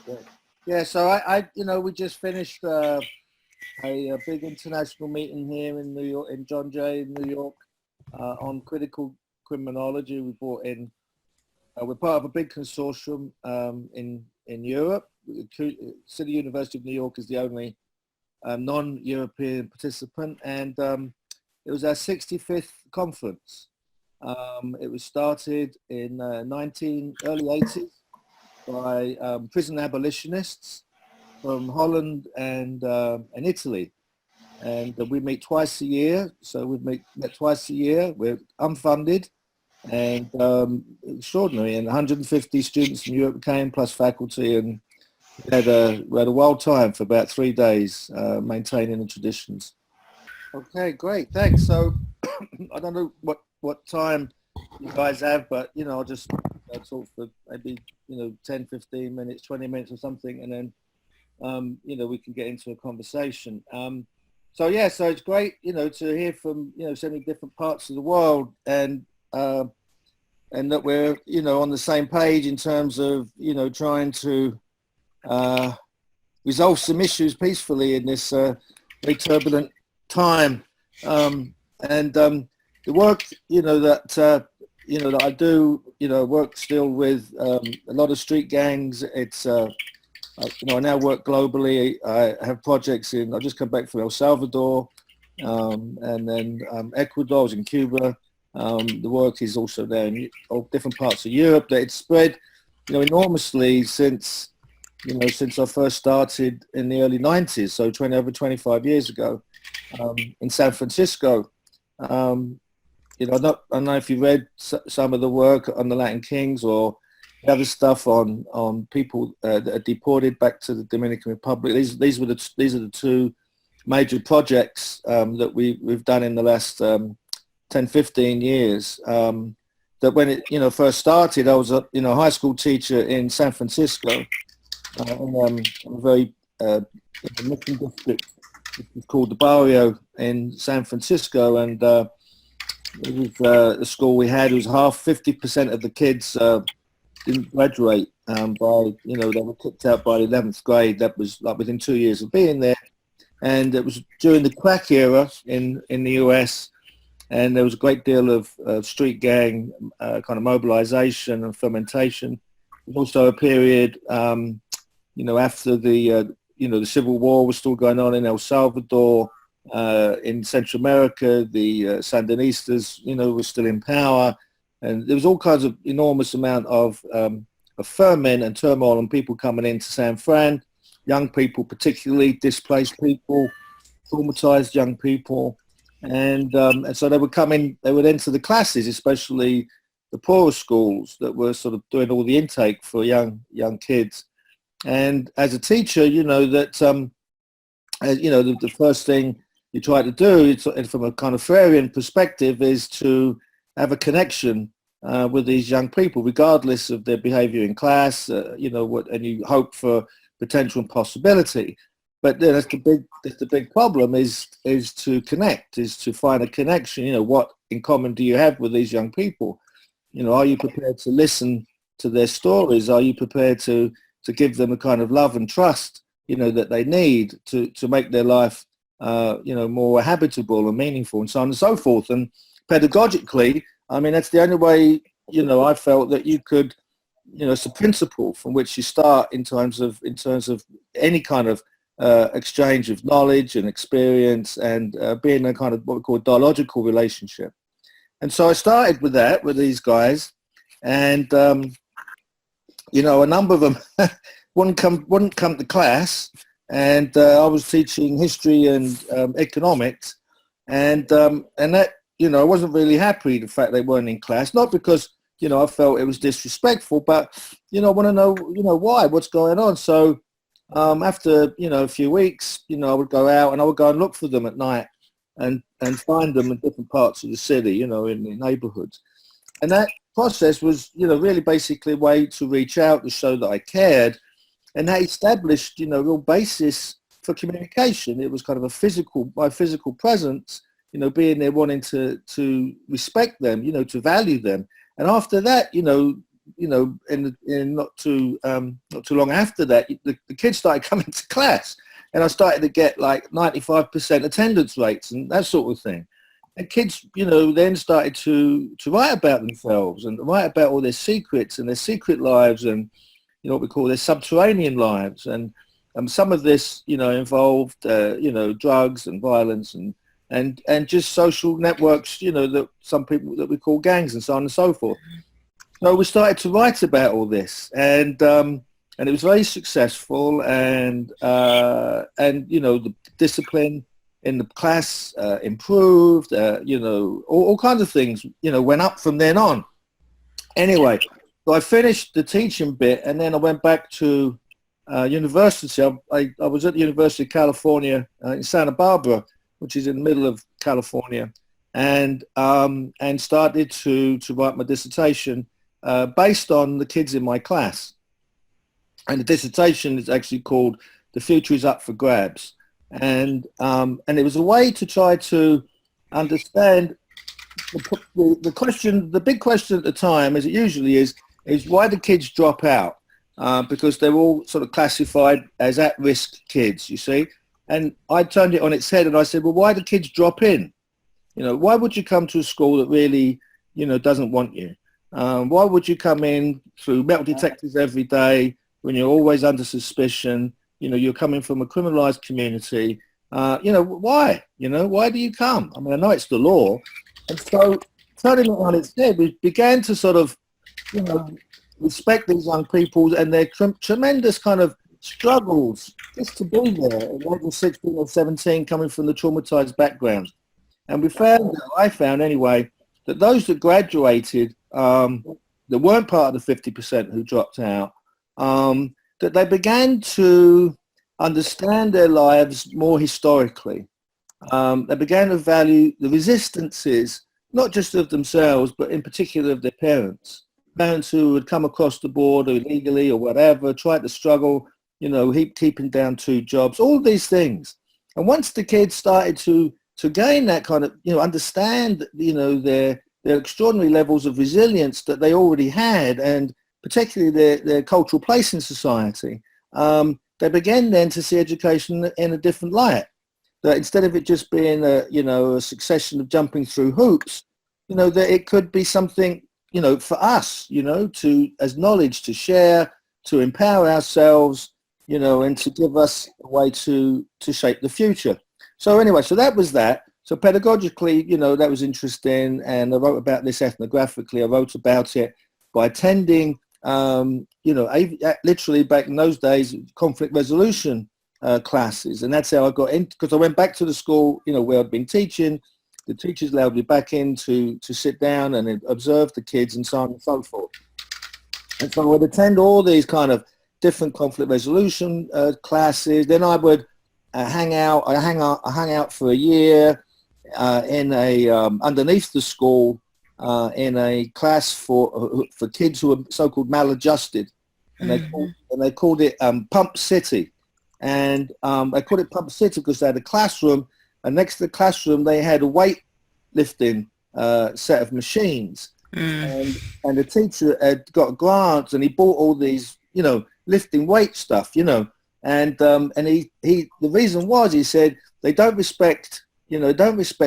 Great. Yeah, so we just finished a big international meeting here in New York, in John Jay, in New York, on critical criminology. We brought in, we're part of a big consortium in Europe. City University of New York is the only non-European participant, and it was our 65th conference. It was started in early 80s by prison abolitionists from Holland and Italy. And we meet twice a year. So we met twice a year. We're unfunded and extraordinary. And 150 students from Europe came, plus faculty, and we had a wild time for about 3 days, maintaining the traditions. Okay, great, thanks. So I don't know what time you guys have, but I'll just talk for maybe 10, 15 minutes, 20 minutes or something, and then we can get into a conversation. So it's great to hear from so many different parts of the world, and that we're on the same page in terms of trying to resolve some issues peacefully in this very turbulent time. The work that I do, work still with a lot of street gangs. It's I now work globally. I have projects I've just come back from El Salvador, and then Ecuador. I was in Cuba. The work is also there in all different parts of Europe. That it's spread enormously since I first started in the early 90s, so over 25 years ago, in San Francisco. I don't know if you read some of the work on the Latin Kings or the other stuff on people that are deported back to the Dominican Republic. These are the two major projects that we've done in the last 10, 15 years. That when it first started, I was a high school teacher in San Francisco, in a very Mission district. It's called the Barrio in San Francisco, and it was the school we had. It was 50% of the kids didn't graduate by they were kicked out by the 11th grade. That was like within 2 years of being there, and it was during the crack era in the US, and there was a great deal of street gang kind of mobilization and fermentation. There was also a period after the Civil War was still going on in El Salvador. In Central America, the Sandinistas, were still in power, and there was all kinds of enormous amount of ferment and turmoil and people coming into San Fran, young people, particularly displaced people, traumatized young people, and so they would enter the classes, especially the poorer schools that were sort of doing all the intake for young kids. And as a teacher, the first thing you try to do, from a kind of Freudian perspective, is to have a connection with these young people, regardless of their behavior in class, and you hope for potential and possibility. But then that's the big problem is to connect, is to find a connection. What in common do you have with these young people? Are you prepared to listen to their stories? Are you prepared to give them a kind of love and trust, that they need to make their life more habitable and meaningful, and so on and so forth. And pedagogically, that's the only way, I felt that you could, it's a principle from which you start in terms of any kind of exchange of knowledge and experience, and being a kind of what we call dialogical relationship. And so I started with that, with these guys, and a number of them wouldn't come to class. And I was teaching history and economics, and that I wasn't really happy the fact they weren't in class. Not because I felt it was disrespectful, but I want to know why, what's going on. So after a few weeks, I would go out and I would go and look for them at night and find them in different parts of the city, in the neighborhoods. And that process was really basically a way to reach out, to show that I cared. And that established, real basis for communication. It was kind of my physical presence, being there, wanting to respect them, to value them. And after that, in not too long after that, the kids started coming to class, and I started to get like 95% attendance rates and that sort of thing. And kids, then started to write about themselves and write about all their secrets and their secret lives and, what we call their subterranean lives. And some of this, involved, drugs and violence and just social networks, that some people that we call gangs and so on and so forth. So we started to write about all this, and it was very successful, and the discipline in the class improved, all kinds of things, went up from then on. Anyway, so I finished the teaching bit, and then I went back to university. I was at the University of California in Santa Barbara, which is in the middle of California, and started to write my dissertation based on the kids in my class. And the dissertation is actually called "The Future is Up for Grabs." And it was a way to try to understand the question. The big question at the time, as it usually is why do kids drop out? Because they're all sort of classified as at-risk kids, you see. And I turned it on its head and I said, well, why do kids drop in? Why would you come to a school that really, doesn't want you? Why would you come in through metal detectors every day when you're always under suspicion? You're coming from a criminalized community. Why? Why do you come? I mean, I know it's the law. And so turning it on its head, we began to sort of, respect these young people and their tremendous kind of struggles just to be there at the age of 16 or 17, coming from the traumatized background. And I found anyway, that those that graduated, that weren't part of the 50% who dropped out, that they began to understand their lives more historically. They began to value the resistances, not just of themselves, but in particular of their parents. Parents who had come across the border illegally or whatever, tried to struggle, keeping down 2 jobs, all these things. And once the kids started to gain that kind of, understand, their extraordinary levels of resilience that they already had, and particularly their cultural place in society, they began then to see education in a different light. That instead of it just being a succession of jumping through hoops, that it could be something, for us, as knowledge to share, to empower ourselves, and to give us a way to shape the future. So anyway, so that was that. So pedagogically, that was interesting, and I wrote about this ethnographically. I wrote about it by attending, literally back in those days, conflict resolution classes, and that's how I got in, because I went back to the school, where I'd been teaching. The teachers allowed me back in to sit down and observe the kids and so on and so forth. And so I would attend all these kind of different conflict resolution classes. Then I would hang out. I hung out for a year in a underneath the school in a class for kids who were so-called maladjusted, and they called it Pump City. And they called it Pump City because they had a classroom, and next to the classroom they had a weightlifting set of machines. And the teacher had got grants, and he bought all these, lifting weight stuff, and he the reason was, he said, they don't respect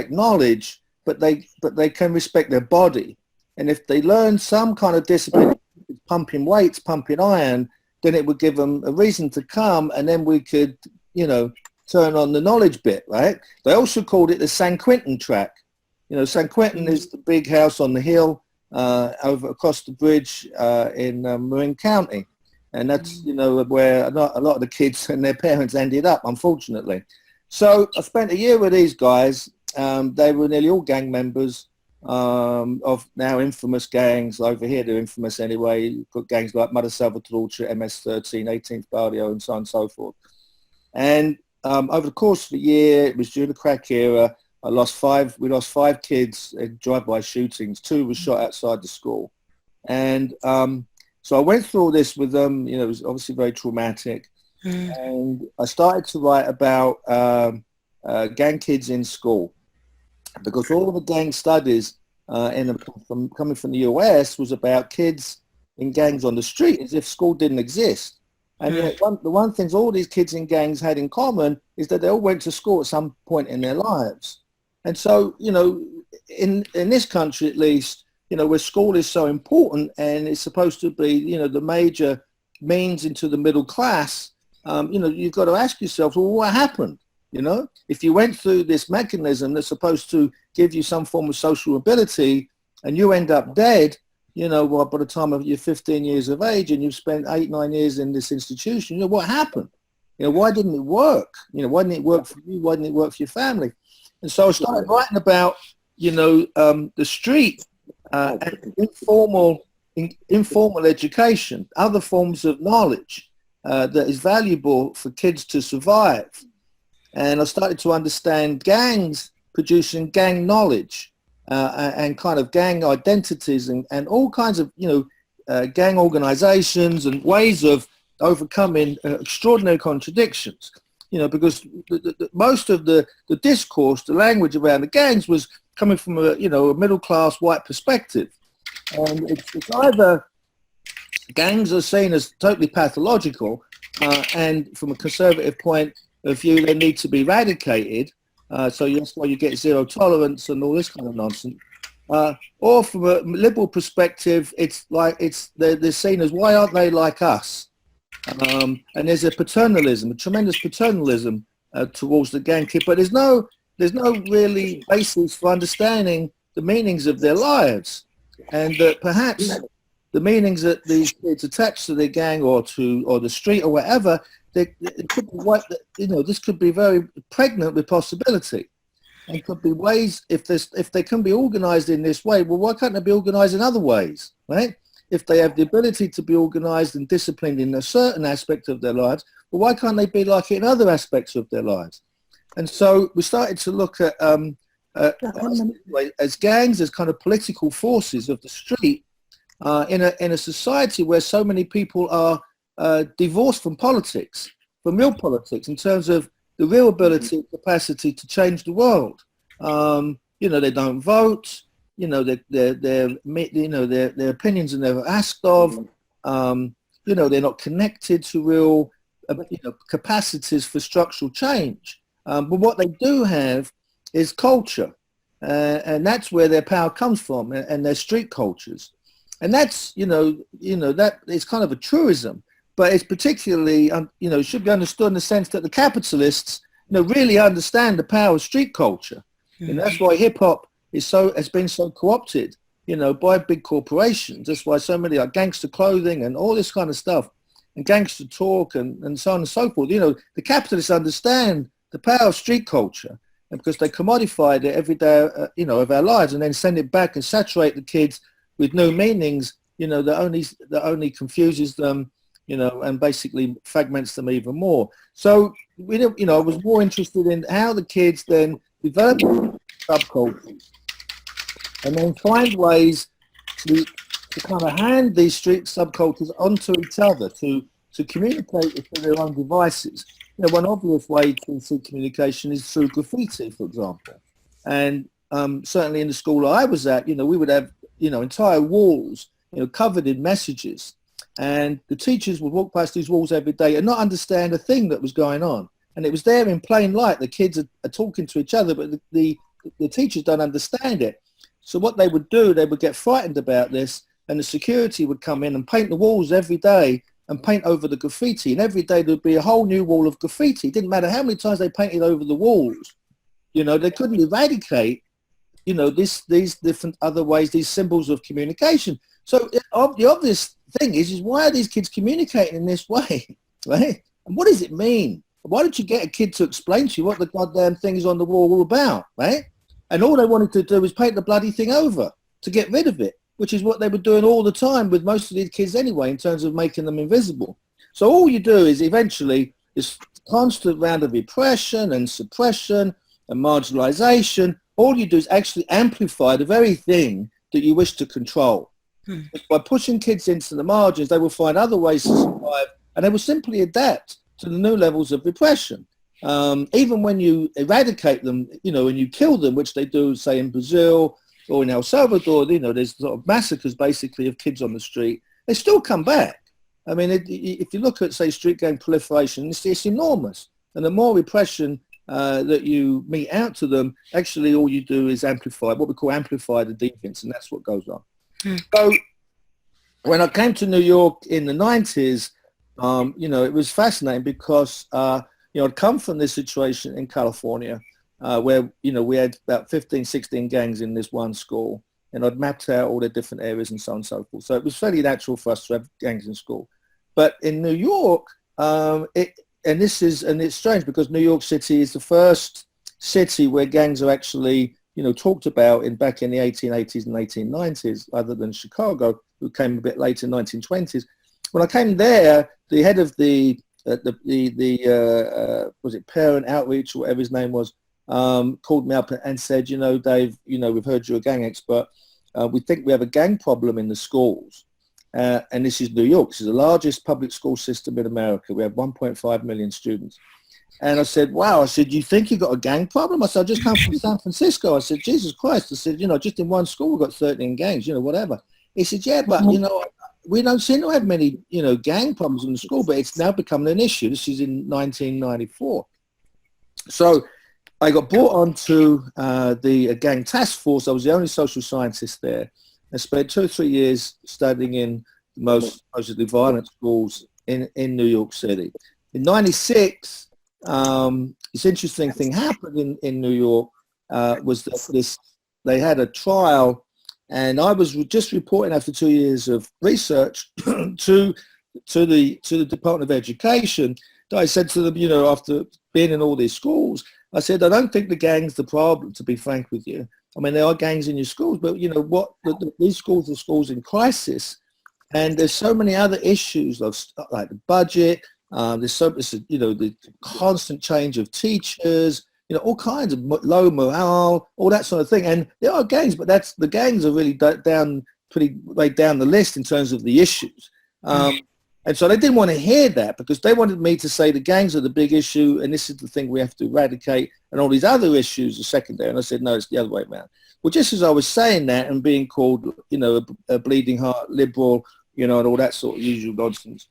knowledge, but they can respect their body. And if they learn some kind of discipline, pumping weights, pumping iron, then it would give them a reason to come, and then we could, turn on the knowledge bit, right? They also called it the San Quentin track. San Quentin is the big house on the hill over across the bridge in Marin County. And that's, where a lot of the kids and their parents ended up, unfortunately. So I spent a year with these guys. They were nearly all gang members of now infamous gangs. Over here, they're infamous anyway. You've got gangs like Mother Salvatrucha, MS-13, 18th Barrio, and so on and so forth. And over the course of the year, it was during the crack era, we lost 5 kids in drive-by shootings. 2 were shot outside the school. And so I went through all this with them. It was obviously very traumatic. And I started to write about gang kids in school, because all of the gang studies coming from the US was about kids in gangs on the street as if school didn't exist. And yet the one things all these kids in gangs had in common is that they all went to school at some point in their lives. And so, you know, in this country at least, you know, where school is so important and it's supposed to be, you know, the major means into the middle class, you know, you've got to ask yourself, well, what happened? You know, if you went through this mechanism that's supposed to give you some form of social ability and you end up dead, you know, well, by the time of you're 15 years of age and you've spent 8-9 years in this institution, you know, what happened? You know, why didn't it work? You know, why didn't it work for you? Why didn't it work for your family? And so I started writing about, you know, the street and informal education, other forms of knowledge that is valuable for kids to survive. And I started to understand gangs producing gang knowledge and kind of gang identities and all kinds of, you know, gang organizations and ways of overcoming extraordinary contradictions. You know, because most of the discourse, the language around the gangs was coming from a, you know, a middle-class white perspective. And it's either gangs are seen as totally pathological and from a conservative point of view, they need to be eradicated. So that's why you get zero tolerance and all this kind of nonsense. Or from a liberal perspective, it's like they're seen as, why aren't they like us? And there's a paternalism, a tremendous paternalism towards the gang kid, but there's no really basis for understanding the meanings of their lives, and that perhaps the meanings that these kids attach to their gang or the street or whatever, it could be you know, this could be very pregnant with possibility, and could be ways if they can be organised in this way. Well, why can't they be organised in other ways, right? If they have the ability to be organised and disciplined in a certain aspect of their lives, well, why can't they be like it in other aspects of their lives? And so we started to look at as gangs, as kind of political forces of the street in a society where so many people are divorced from politics, from real politics, in terms of the real ability and capacity to change the world. You know, they don't vote. You know, their opinions are never asked of. You know, they're not connected to real capacities for structural change. But what they do have is culture, and that's where their power comes from, and their street cultures. And that's, that it's kind of a truism, but it's particularly, should be understood in the sense that the capitalists, really understand the power of street culture. Mm-hmm. And that's why hip hop has been so co-opted, by big corporations. That's why so many like gangster clothing and all this kind of stuff, and gangster talk and so on and so forth. The capitalists understand the power of street culture, and because they commodified it every day, of our lives, and then send it back and saturate the kids with new meanings, that only confuses them, and basically fragments them even more. So I was more interested in how the kids then develop subcultures and then find ways to kind of hand these street subcultures onto each other to communicate through their own devices. One obvious way to see communication is through graffiti, for example. And certainly in the school I was at, we would have, entire walls, covered in messages. And the teachers would walk past these walls every day and not understand a thing that was going on. And it was there in plain light. The kids are talking to each other, but the teachers don't understand it. So what they would do, they would get frightened about this, and the security would come in and paint the walls every day and paint over the graffiti. And every day there'd be a whole new wall of graffiti. It didn't matter how many times they painted over the walls. They couldn't eradicate, these different other ways, these symbols of communication. So the obvious thing is why are these kids communicating in this way, right? And what does it mean? Why don't you get a kid to explain to you what the goddamn thing is on the wall all about, right? And all they wanted to do was paint the bloody thing over to get rid of it, which is what they were doing all the time with most of these kids anyway, in terms of making them invisible. So all you do is eventually this constant round of repression and suppression and marginalization. All you do is actually amplify the very thing that you wish to control. By pushing kids into the margins, they will find other ways to survive, and they will simply adapt to the new levels of repression. Even when you eradicate them, and you kill them, which they do, say, in Brazil or in El Salvador, there's sort of massacres basically of kids on the street. they still come back. I mean, if you look at, say, street gang proliferation, it's enormous. And the more repression that you mete out to them, actually all you do is amplify, what we call amplify the deviance, and that's what goes on. So when I came to New York in the 90s, it was fascinating because, I'd come from this situation in California where, we had about 15, 16 gangs in this one school, and I'd mapped out all the different areas and so on and so forth. So it was fairly natural for us to have gangs in school. But in New York, it's strange because New York City is the first city where gangs are actually, talked about back in the 1880s and 1890s, other than Chicago, who came a bit later in the 1920s. When I came there, the head of the was it parent outreach or whatever his name was, called me up and said, Dave, we've heard you're a gang expert. We think we have a gang problem in the schools. And this is New York. This is the largest public school system in America. We have 1.5 million students. And I said, wow. I said, you think you got a gang problem? I said, I just come from San Francisco. I said, Jesus Christ. I said, just in one school we've got 13 gangs, whatever. He said, yeah, but, we don't seem to have many, gang problems in the school, but it's now becoming an issue. This is in 1994. So I got brought onto the gang task force. I was the only social scientist there. I spent 2 or 3 years studying in the most supposedly violent schools in New York City. In 96, this interesting thing happened in New York was that they had a trial, and I was just reporting after 2 years of research to the Department of Education. I said to them, after being in all these schools, I said, I don't think the gang's the problem, to be frank with you. I mean, there are gangs in your schools, but these schools are schools in crisis, and there's so many other issues like the budget. There's the constant change of teachers, all kinds of low morale, all that sort of thing. And there are gangs, but the gangs are really pretty way down the list in terms of the issues. And so they didn't want to hear that because they wanted me to say the gangs are the big issue and this is the thing we have to eradicate and all these other issues are secondary. And I said, no, it's the other way around. Well, just as I was saying that and being called, a bleeding heart liberal, and all that sort of usual nonsense,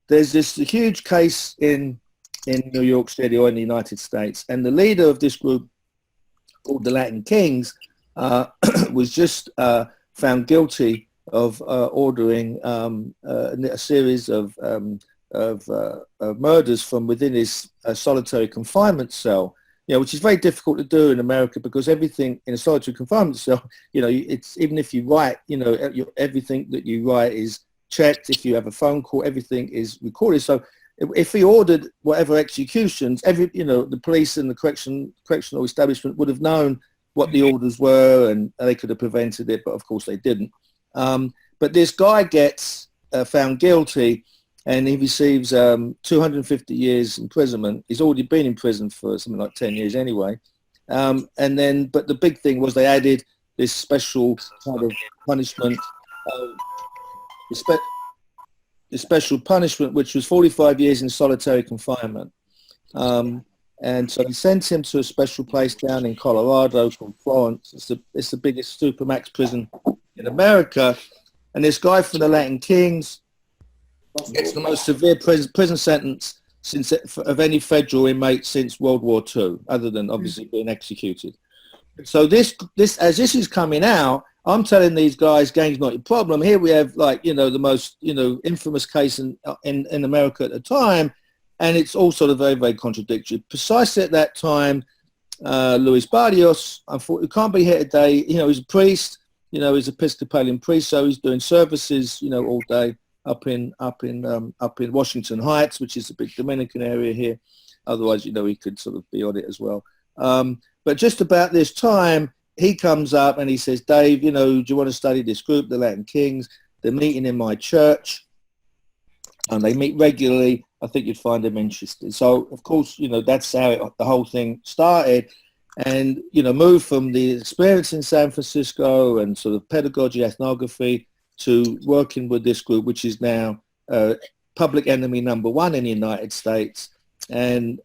there's this huge case in New York City or in the United States. And the leader of this group called the Latin Kings was just found guilty of ordering a series of murders from within his solitary confinement cell, which is very difficult to do in America because everything in a solitary confinement cell, it's even if you write, everything that you write is checked. If you have a phone call, everything is recorded. So if he ordered whatever executions, the police and the correctional establishment would have known what the orders were and they could have prevented it, but of course they didn't. But this guy gets found guilty and he receives 250 years imprisonment. He's already been in prison for something like 10 years anyway. But the big thing was they added this special kind of punishment, the special punishment, which was 45 years in solitary confinement. And so they sent him to a special place down in Colorado called Florence. It's the biggest supermax prison in America. And this guy from the Latin Kings gets the most severe prison sentence of any federal inmate since World War II, other than obviously being executed. So this as this is coming out, I'm telling these guys, gang's not your problem. Here we have the most, infamous case in America at the time. And it's all sort of very, very contradictory. Precisely at that time, Luis Barrios, unfortunately, can't be here today. He's a priest. He's an Episcopalian priest, so he's doing services, all day up in Washington Heights, which is a big Dominican area here. Otherwise, he could sort of be on it as well. But just about this time, he comes up and he says, Dave, do you want to study this group, the Latin Kings? They're meeting in my church, and they meet regularly. I think you'd find them interesting. So, of course, that's how the whole thing started. And, moved from the experience in San Francisco and sort of pedagogy, ethnography, to working with this group, which is now public enemy number one in the United States. And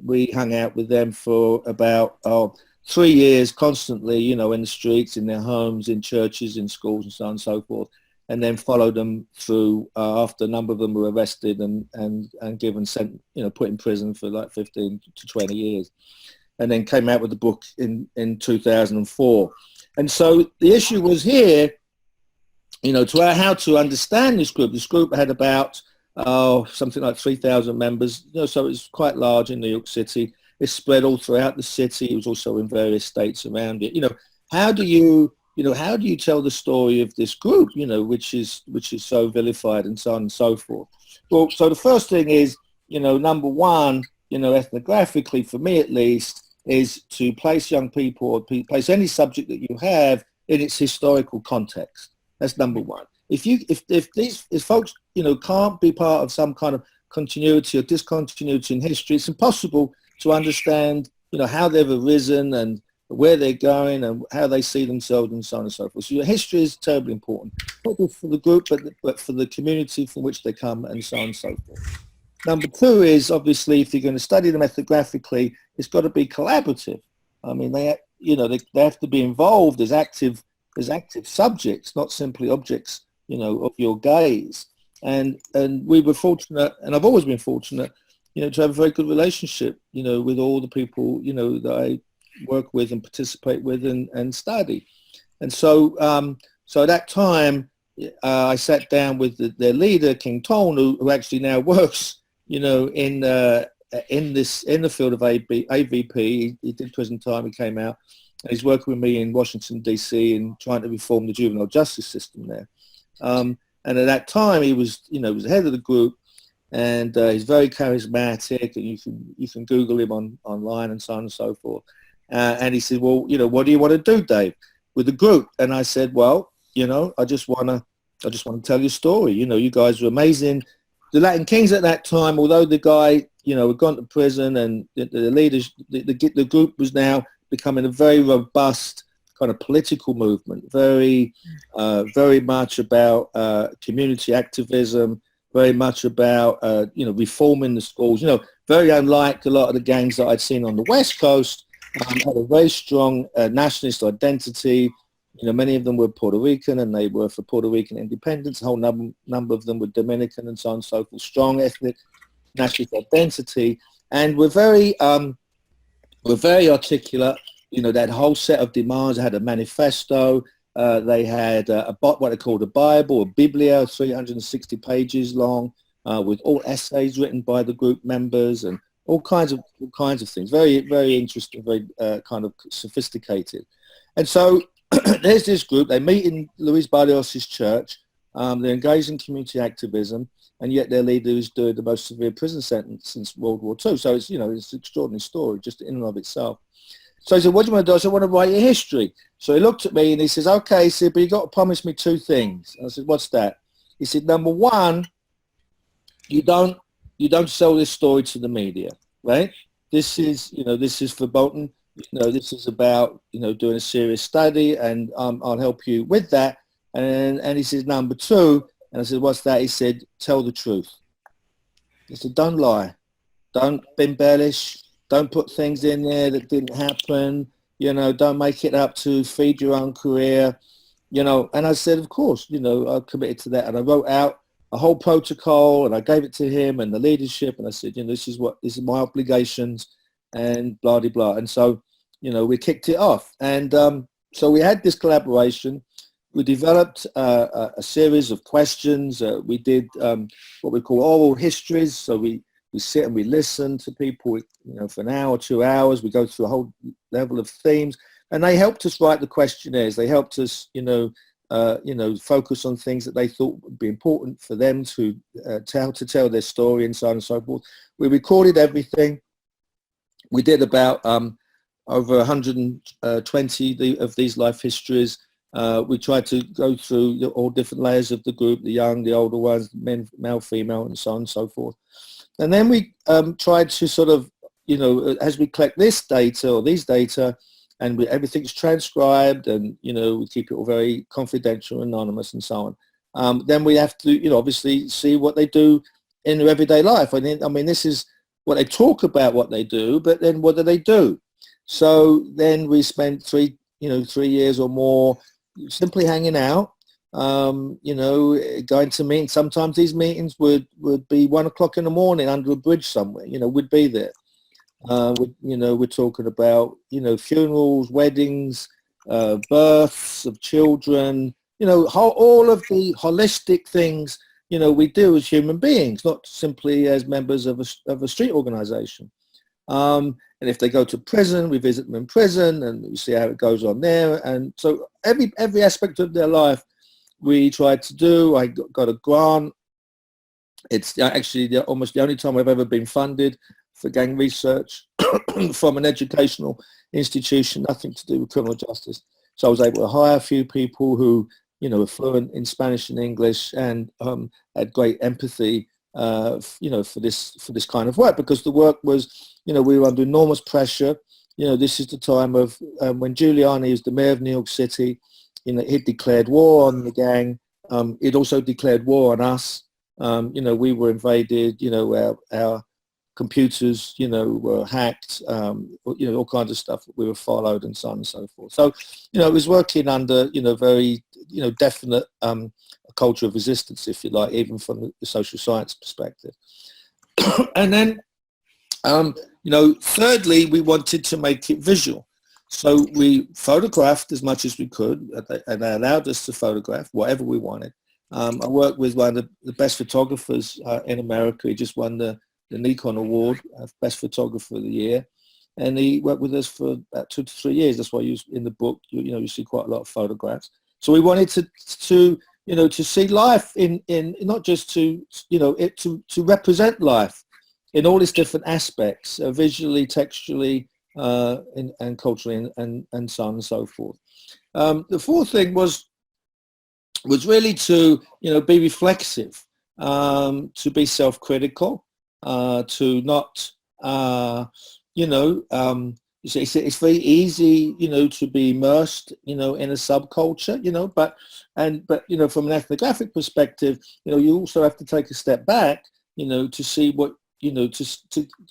we hung out with them for about 3 years constantly, in the streets, in their homes, in churches, in schools, and so on and so forth. and then followed them through after a number of them were arrested and given put in prison for like 15 to 20 years, and then came out with the book in 2004. And so the issue was here, to how to understand this group. This group had about something like 3,000 members, so it's quite large in New York City. It's spread all throughout the city. It was also in various states around it. How do you tell the story of this group, which is so vilified and so on and so forth? Well, so the first thing is, number one, ethnographically, for me at least, is to place young people or place any subject that you have in its historical context. That's number one. If folks, can't be part of some kind of continuity or discontinuity in history, it's impossible to understand, how they've arisen and where they're going and how they see themselves and so on and so forth. So your history is terribly important, not just for the group, but for the community from which they come and so on and so forth. Number two is, obviously, if you're going to study them ethnographically, it's got to be collaborative. I mean, they have to be involved as active subjects, not simply objects, of your gaze. And we were fortunate, and I've always been fortunate, to have a very good relationship, with all the people, that I work with and participate with and study. And so at that time, I sat down with their leader, King Tone, who actually now works, in the field of AVP. He did prison time, he came out, and he's working with me in Washington, D.C. and trying to reform the juvenile justice system there. And at that time, he was the head of the group, and he's very charismatic, and you can Google him online and so on and so forth. And he said, well, what do you want to do, Dave, with the group? And I said, well, I just want to tell you a story. You guys were amazing. The Latin Kings at that time, although the guy, had gone to prison, and the leaders, the group was now becoming a very robust kind of political movement, very much about community activism, very much about, reforming the schools, very unlike a lot of the gangs that I'd seen on the West Coast. Had a very strong nationalist identity. Many of them were Puerto Rican, and they were for Puerto Rican independence. A whole number of them were Dominican and so on and so forth. Strong ethnic nationalist identity, and we're very articulate. That whole set of demands. They had a manifesto. They had what they called a Bible, a Biblia, 360 pages long, with all essays written by the group members and all kinds of things. Very, very interesting, very kind of sophisticated. And so there's this group. They meet in Luis Barrios's church. They're engaged in community activism, and yet their leader is doing the most severe prison sentence since World War II. So it's it's an extraordinary story just in and of itself. So he said, what do you want to do? I said, I want to write your history. So he looked at me and he says, okay, he said, but you got to promise me two things. And I said, what's that? He said, number one, you don't sell this story to the media, right? This is verboten. This is about, doing a serious study, and I'll help you with that. And he says, number two, and I said, what's that? He said, tell the truth. He said, don't lie. Don't embellish. Don't put things in there that didn't happen. Don't make it up to feed your own career. And I said, of course, I committed to that. And I wrote out a whole protocol, and I gave it to him and the leadership. And I said, this is my obligations, and blah, blah, blah. And so, we kicked it off. And so we had this collaboration. We developed a series of questions. We did what we call oral histories. So we sit and we listen to people, for an hour, 2 hours. We go through a whole level of themes, and they helped us write the questionnaires. They helped us, focus on things that they thought would be important for them to tell their story, and so on and so forth. We recorded everything. We did about over 120 of these life histories. We tried to go through all different layers of the group, the young, the older ones, men, male, female, and so on and so forth. And then we tried to sort of, as we collect this data or these data, and everything's transcribed, and, we keep it all very confidential, anonymous, and so on. Then we have to, obviously see what they do in their everyday life. I mean, this is what they talk about, what they do, but then what do they do? So then we spent 3 years or more simply hanging out, you know, going to meetings. Sometimes these meetings would be 1 o'clock in the morning under a bridge somewhere. You know, we'd be there. You know, we're talking about, you know, funerals, weddings, births of children, you know, all of the holistic things, you know, we do as human beings, not simply as members of a street organization. And if they go to prison, we visit them in prison and we see how it goes on there. And so every aspect of their life we tried to do. I got a grant. It's actually almost the only time I've ever been funded for gang research from an educational institution, nothing to do with criminal justice. So I was able to hire a few people who, you know, were fluent in Spanish and English and had great empathy, you know, for this kind of work, because the work was, you know, we were under enormous pressure. You know, this is the time of when Giuliani was the mayor of New York City. You know, he'd declared war on the gang. He'd also declared war on us. You know, we were invaded. You know, our computers, you know, were hacked. You know, all kinds of stuff. We were followed and so on and so forth. So, you know, it was working under, you know, very, you know, definite culture of resistance, if you like, even from the social science perspective. And then, you know, thirdly, we wanted to make it visual. So we photographed as much as we could, and they allowed us to photograph whatever we wanted. I worked with one of the best photographers in America. He just won the Nikon Award, Best Photographer of the Year. And he worked with us for about 2 to 3 years. That's why in the book, you know, you see quite a lot of photographs. So we wanted to you know, to see life in not just to, you know, to represent life in all its different aspects, visually, textually, and culturally, and so on and so forth. The fourth thing was really to, you know, be reflexive, to be self-critical, to not, you know, it's very easy, you know, to be immersed, you know, in a subculture, you know, but you know, from an ethnographic perspective, you know, you also have to take a step back, you know, to see what, you know, to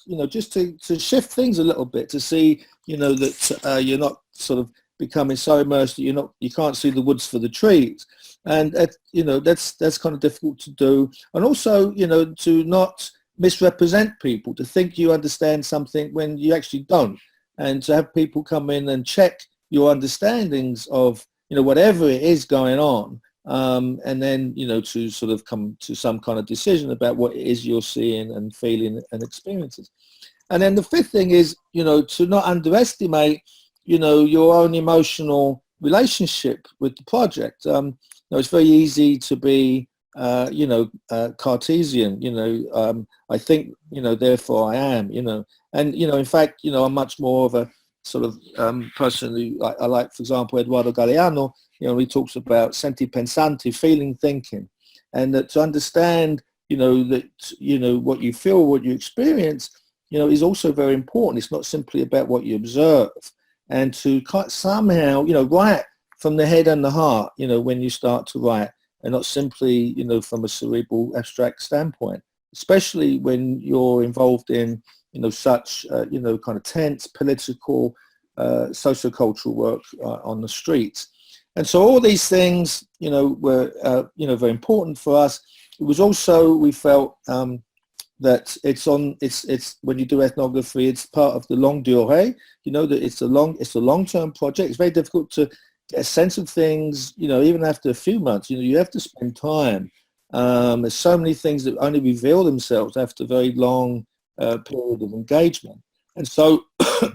you know, just to shift things a little bit, to see, you know, that you're not sort of becoming so immersed that you can't see the woods for the trees, and you know, that's kind of difficult to do, and also, you know, to not misrepresent people, to think you understand something when you actually don't, and to have people come in and check your understandings of, you know, whatever it is going on. And then, you know, to sort of come to some kind of decision about what it is you're seeing and feeling and experiencing. And then the fifth thing is, you know, to not underestimate, you know, your own emotional relationship with the project. You know, it's very easy to be, you know, Cartesian, you know, I think, you know, therefore I am, you know, and, you know, in fact, you know, I'm much more of a sort of person who, I like, for example, Eduardo Galeano. You know, he talks about senti pensante, feeling, thinking, and that to understand, you know, that, you know, what you feel, what you experience, you know, is also very important. It's not simply about what you observe, and to somehow, you know, write from the head and the heart, you know, when you start to write, and not simply, you know, from a cerebral abstract standpoint, especially when you're involved in, you know, such, you know, kind of tense political, sociocultural work on the streets. And so all these things, you know, were, you know, very important for us. It was also, we felt that it's when you do ethnography, it's part of the longue durée, you know, that it's a long-term project. It's very difficult to get a sense of things, you know, even after a few months. You know, you have to spend time. There's so many things that only reveal themselves after a very long period of engagement. And so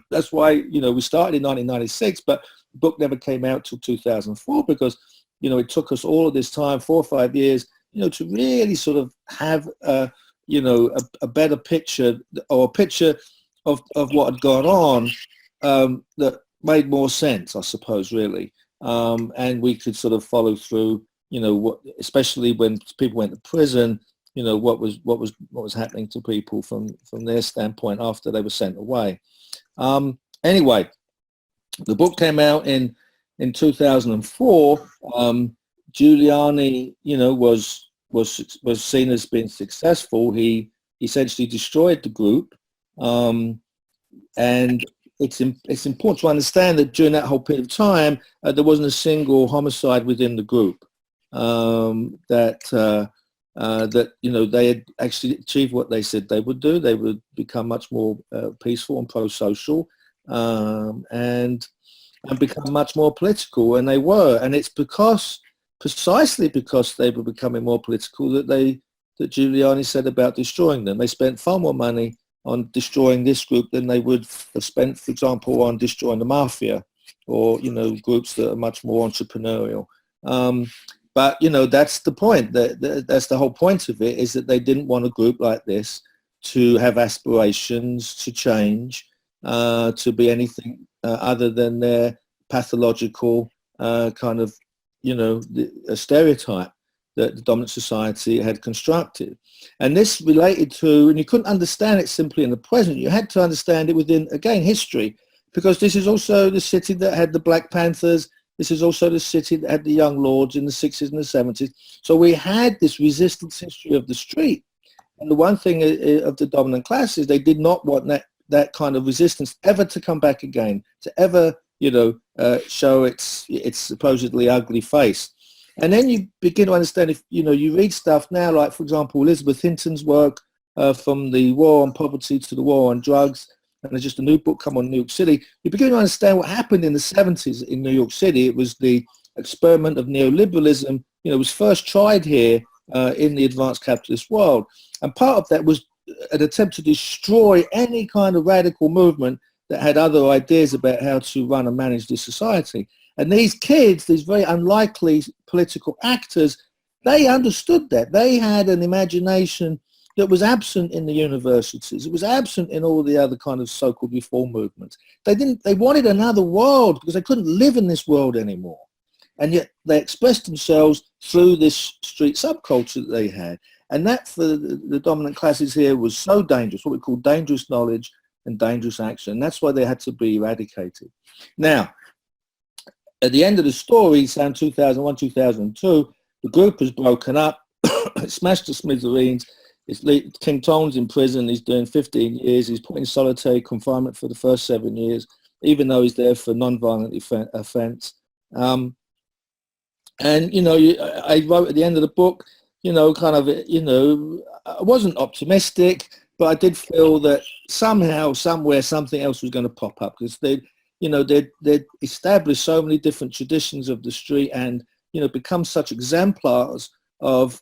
that's why, you know, we started in 1996, but the book never came out till 2004, because, you know, it took us all of this time, 4 or 5 years, you know, to really sort of have, you know, a better picture, or a picture of what had gone on that made more sense, I suppose, really. And we could sort of follow through, you know, what, especially when people went to prison, you know, what was happening to people from their standpoint after they were sent away. Anyway, the book came out in 2004. Giuliani, you know, was seen as being successful. He essentially destroyed the group, and it's important to understand that during that whole period of time, there wasn't a single homicide within the group. that they had actually achieved what they said they would do. They would become much more peaceful and pro-social, and become much more political, and they were. And it's precisely because they were becoming more political that Giuliani said about destroying them. They spent far more money on destroying this group than they would have spent, for example, on destroying the mafia, or groups that are much more entrepreneurial. But that's the point. That's the whole point of it, is that they didn't want a group like this to have aspirations to change, to be anything other than their pathological kind of a stereotype that the dominant society had constructed. And this related to, and you couldn't understand it simply in the present, you had to understand it within, again, history, because this is also the city that had the Black Panthers. This is also the city that had the Young Lords in the 60s and the 70s. So we had this resistance history of the street. And the one thing of the dominant class is they did not want that kind of resistance ever to come back again, to ever, show its supposedly ugly face. And then you begin to understand, if you read stuff now, like, for example, Elizabeth Hinton's work, from the war on poverty to the war on drugs, and there's just a new book come on New York City. You begin to understand what happened in the 70s in New York City. It was the experiment of neoliberalism. It was first tried here in the advanced capitalist world. And part of that was an attempt to destroy any kind of radical movement that had other ideas about how to run and manage this society. And these kids, these very unlikely political actors, they understood that. They had an imagination that was absent in the universities. It was absent in all the other kind of so-called reform movements. They wanted another world because they couldn't live in this world anymore. And yet they expressed themselves through this street subculture that they had. And that, for the dominant classes here, was so dangerous, what we call dangerous knowledge and dangerous action. And that's why they had to be eradicated. Now, at the end of the story, around 2001, 2002, the group was broken up, smashed to smithereens. King Tom's in prison. He's doing 15 years. He's put in solitary confinement for the first 7 years, even though he's there for non-violent offence. And, I wrote at the end of the book, I wasn't optimistic, but I did feel that somehow, somewhere, something else was going to pop up, because they'd established so many different traditions of the street and, become such exemplars of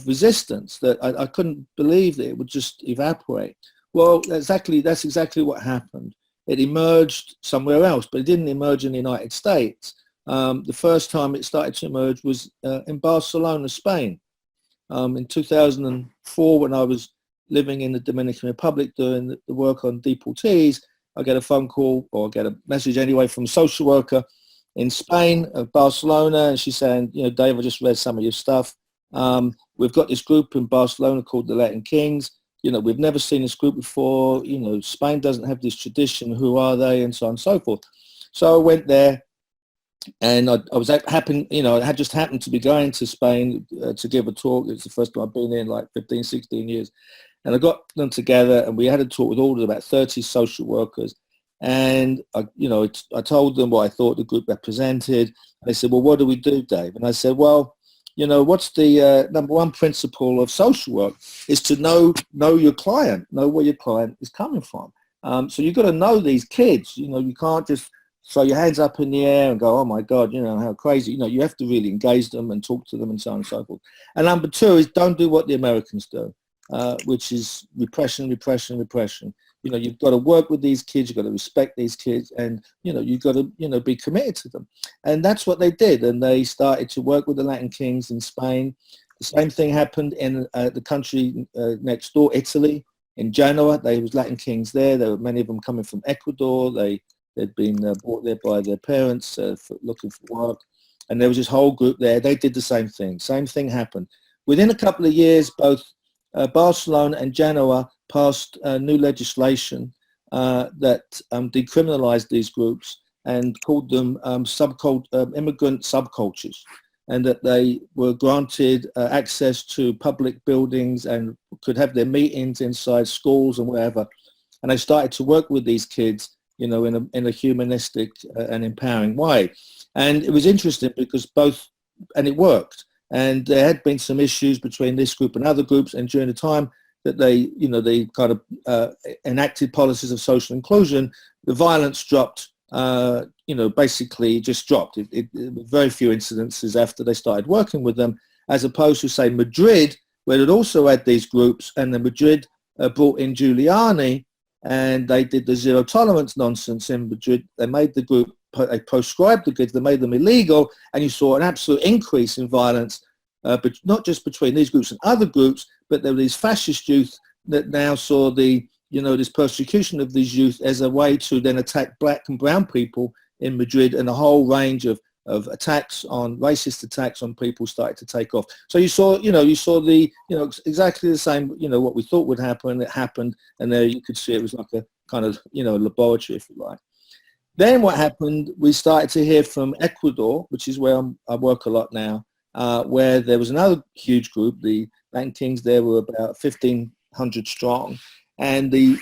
resistance that I couldn't believe that it would just evaporate. Well, that's exactly what happened. It emerged somewhere else, but it didn't emerge in the United States. The first time it started to emerge was in Barcelona, Spain. In 2004, when I was living in the Dominican Republic doing the work on deportees, I get a phone call, or I get a message anyway, from a social worker in Spain, Barcelona, and she's saying, Dave, I just read some of your stuff. We've got this group in Barcelona called the Latin Kings. We've never seen this group before. Spain doesn't have this tradition. Who are they? And so on and so forth. So I went there, and I had just happened to be going to Spain to give a talk. It's the first time I've been there in like 15, 16 years. And I got them together, and we had a talk with all about 30 social workers. And I told them what I thought the group represented. They said, well, what do we do, Dave? And I said, well, what's the number one principle of social work is to know your client, know where your client is coming from. So you've got to know these kids. You can't just throw your hands up in the air and go, oh my God, how crazy. You have to really engage them and talk to them and so on and so forth. And number two is don't do what the Americans do, which is repression, repression, repression. You've got to work with these kids, you've got to respect these kids, and, you've got to, be committed to them. And that's what they did. And they started to work with the Latin Kings in Spain. The same thing happened in the country next door, Italy, in Genoa. There was Latin Kings there. There were many of them coming from Ecuador. They'd been brought there by their parents looking for work. And there was this whole group there. They did the same thing. Same thing happened. Within a couple of years, both Barcelona and Genoa passed new legislation that decriminalized these groups and called them immigrant subcultures, and that they were granted access to public buildings and could have their meetings inside schools and wherever. And they started to work with these kids, in a humanistic and empowering way. And it was interesting because and it worked. And there had been some issues between this group and other groups, and during the time that they kind of enacted policies of social inclusion, the violence dropped, basically just dropped. Very few incidences after they started working with them, as opposed to, say, Madrid, where it also had these groups, and then Madrid brought in Giuliani, and they did the zero tolerance nonsense in Madrid. They made the group, they proscribed the goods, they made them illegal, and you saw an absolute increase in violence, but not just between these groups and other groups, but there were these fascist youth that now saw this persecution of these youth as a way to then attack black and brown people in Madrid, and a whole range of racist attacks on people started to take off. So you saw exactly the same, what we thought would happen, it happened, and there you could see it was like a kind of, laboratory, if you like. Then what happened, we started to hear from Ecuador, which is where I work a lot now, where there was another huge group. The Latin Kings there were about 1,500 strong, and the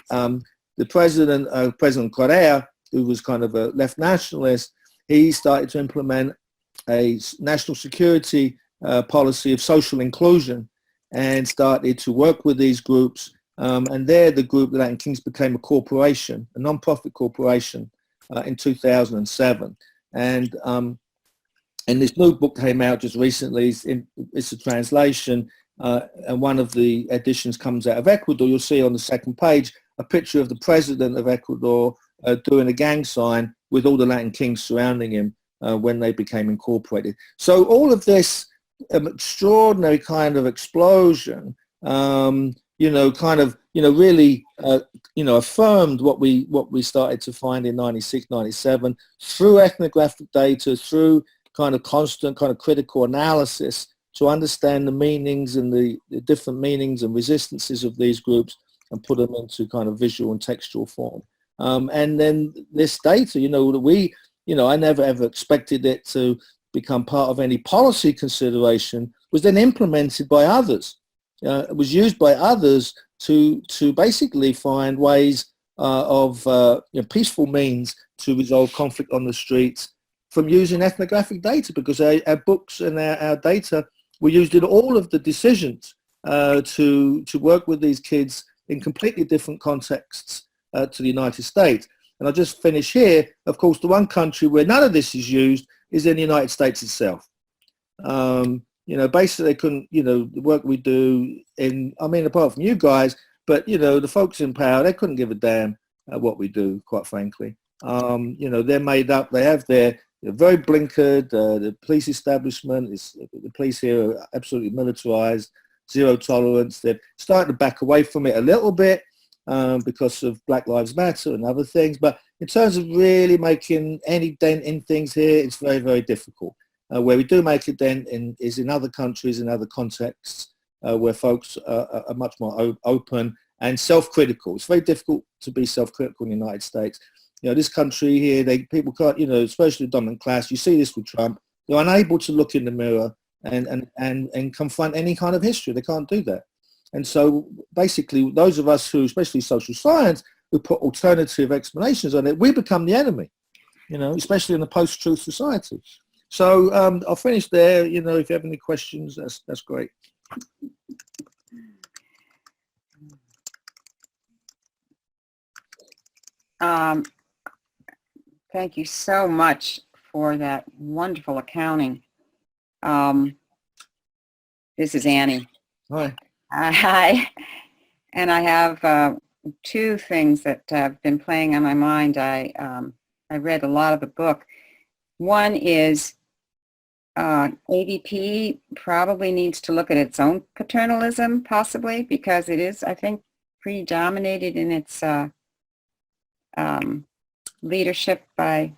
President Correa, who was kind of a left nationalist, he started to implement a national security policy of social inclusion, and started to work with these groups. And there, the group, the Latin Kings, became a corporation, a non-profit corporation, in 2007. And this new book came out just recently. It's a translation, and one of the editions comes out of Ecuador. You'll see on the second page a picture of the president of Ecuador doing a gang sign with all the Latin Kings surrounding him when they became incorporated. So all of this extraordinary kind of explosion, really affirmed what we started to find in 96, 97 through ethnographic data, through kind of constant kind of critical analysis to understand the meanings and the different meanings and resistances of these groups, and put them into kind of visual and textual form. And then this data, I never ever expected it to become part of any policy consideration, was then implemented by others. It was used by others to basically find ways of peaceful means to resolve conflict on the streets from using ethnographic data, because our books and our data were used in all of the decisions to work with these kids in completely different contexts to the United States. And I'll just finish here. Of course, the one country where none of this is used is in the United States itself. Basically they couldn't, the work we do apart from you guys, but, the folks in power, they couldn't give a damn what we do, quite frankly. They're made up, they have they're very blinkered, the police establishment, the police here are absolutely militarized, zero tolerance. They're starting to back away from it a little bit because of Black Lives Matter and other things. But in terms of really making any dent in things here, it's very, very difficult. Where we do make a dent is in other countries, in other contexts, where folks are much more open and self-critical. It's very difficult to be self-critical in the United States. This country here, people can't, especially the dominant class, you see this with Trump, they're unable to look in the mirror and confront any kind of history. They can't do that. And so basically those of us who, especially social science, who put alternative explanations on it, we become the enemy, especially in a post-truth society. So I'll finish there. If you have any questions, that's great. Thank you so much for that wonderful accounting. This is Annie. Hi. Hi. And I have two things that have been playing on my mind. I read a lot of the book. One is AVP probably needs to look at its own paternalism, possibly, because it is, I think, predominated in its leadership by,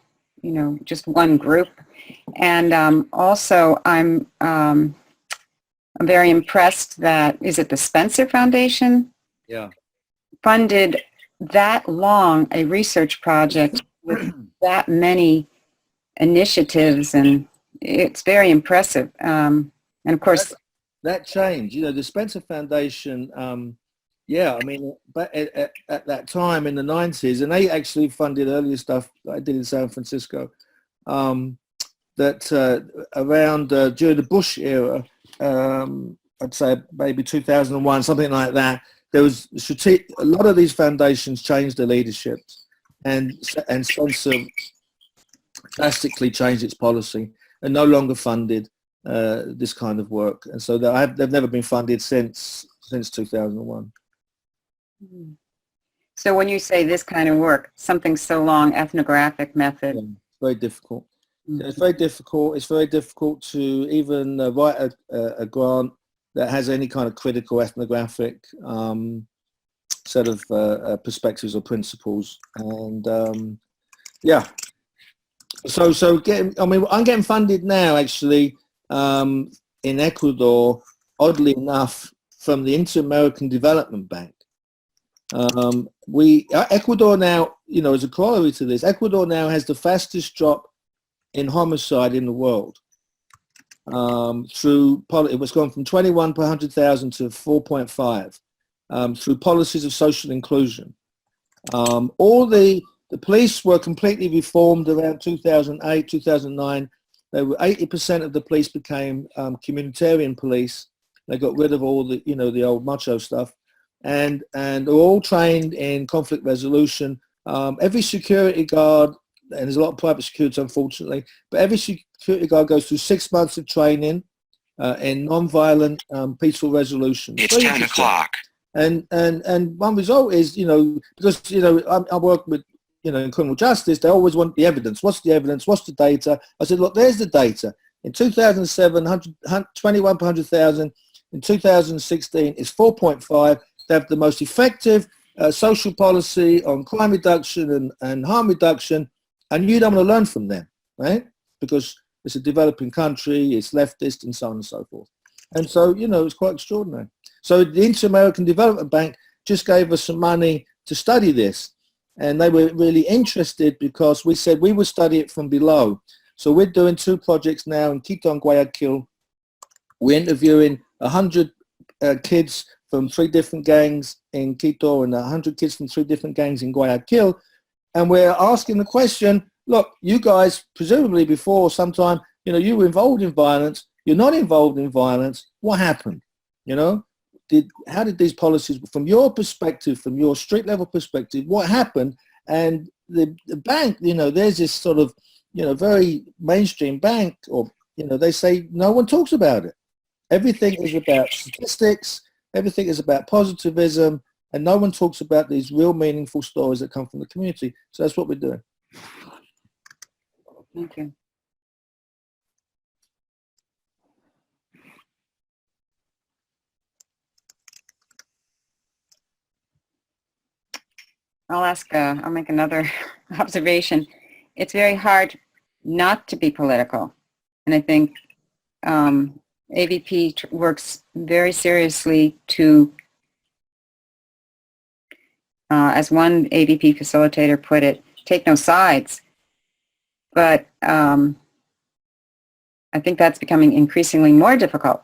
just one group. And also, I'm very impressed that, is it the Spencer Foundation? Yeah. Funded that long a research project with that many initiatives, and it's very impressive. And of course, that changed. The Spencer Foundation, but at that time in the 90s, and they actually funded earlier stuff that I did in San Francisco, around during the Bush era, I'd say maybe 2001, something like that, there was a lot of these foundations changed their leadership and sponsor drastically changed its policy and no longer funded this kind of work. And so they've never been funded since 2001. So when you say this kind of work, something so long, ethnographic method. Yeah, very difficult. Mm-hmm. It's very difficult. It's very difficult to even write a grant that has any kind of critical ethnographic set of perspectives or principles. And yeah, so I'm getting funded now actually in Ecuador, oddly enough, from the Inter-American Development Bank. Ecuador now, as a corollary to this, Ecuador now has the fastest drop in homicide in the world. It was gone from 21 per 100,000 to 4.5 through policies of social inclusion. All the police were completely reformed around 2008, 2009. They were 80% of the police became communitarian police. They got rid of all the, the old macho stuff. And they're all trained in conflict resolution. Every security guard, and there's a lot of private security, unfortunately, but every security guard goes through 6 months of training in non-violent, peaceful resolution. It's 10 o'clock. And one result is, because, I work with, in criminal justice, they always want the evidence. What's the evidence? What's the data? I said, look, there's the data. In 2007, 21 per 100,000. In 2016, it's 4.5. They have the most effective social policy on crime reduction and harm reduction, and you don't want to learn from them, right? Because it's a developing country, it's leftist, and so on and so forth. And so, it's quite extraordinary. So the Inter-American Development Bank just gave us some money to study this, and they were really interested because we said we would study it from below. So we're doing 2 projects now in Quito and Guayaquil. We're interviewing 100 kids from 3 different gangs in Quito and 100 kids from 3 different gangs in Guayaquil. And we're asking the question, look, you guys, presumably before sometime, you were involved in violence. You're not involved in violence. What happened? How did these policies, from your perspective, from your street level perspective, what happened? And the bank, there's this sort of, very mainstream bank, or, they say no one talks about it. Everything is about statistics. Everything is about positivism, and no one talks about these real meaningful stories that come from the community. So that's what we're doing. Thank you. I'll make another observation. It's very hard not to be political. And I think AVP works very seriously to, as one AVP facilitator put it, take no sides. But I think that's becoming increasingly more difficult.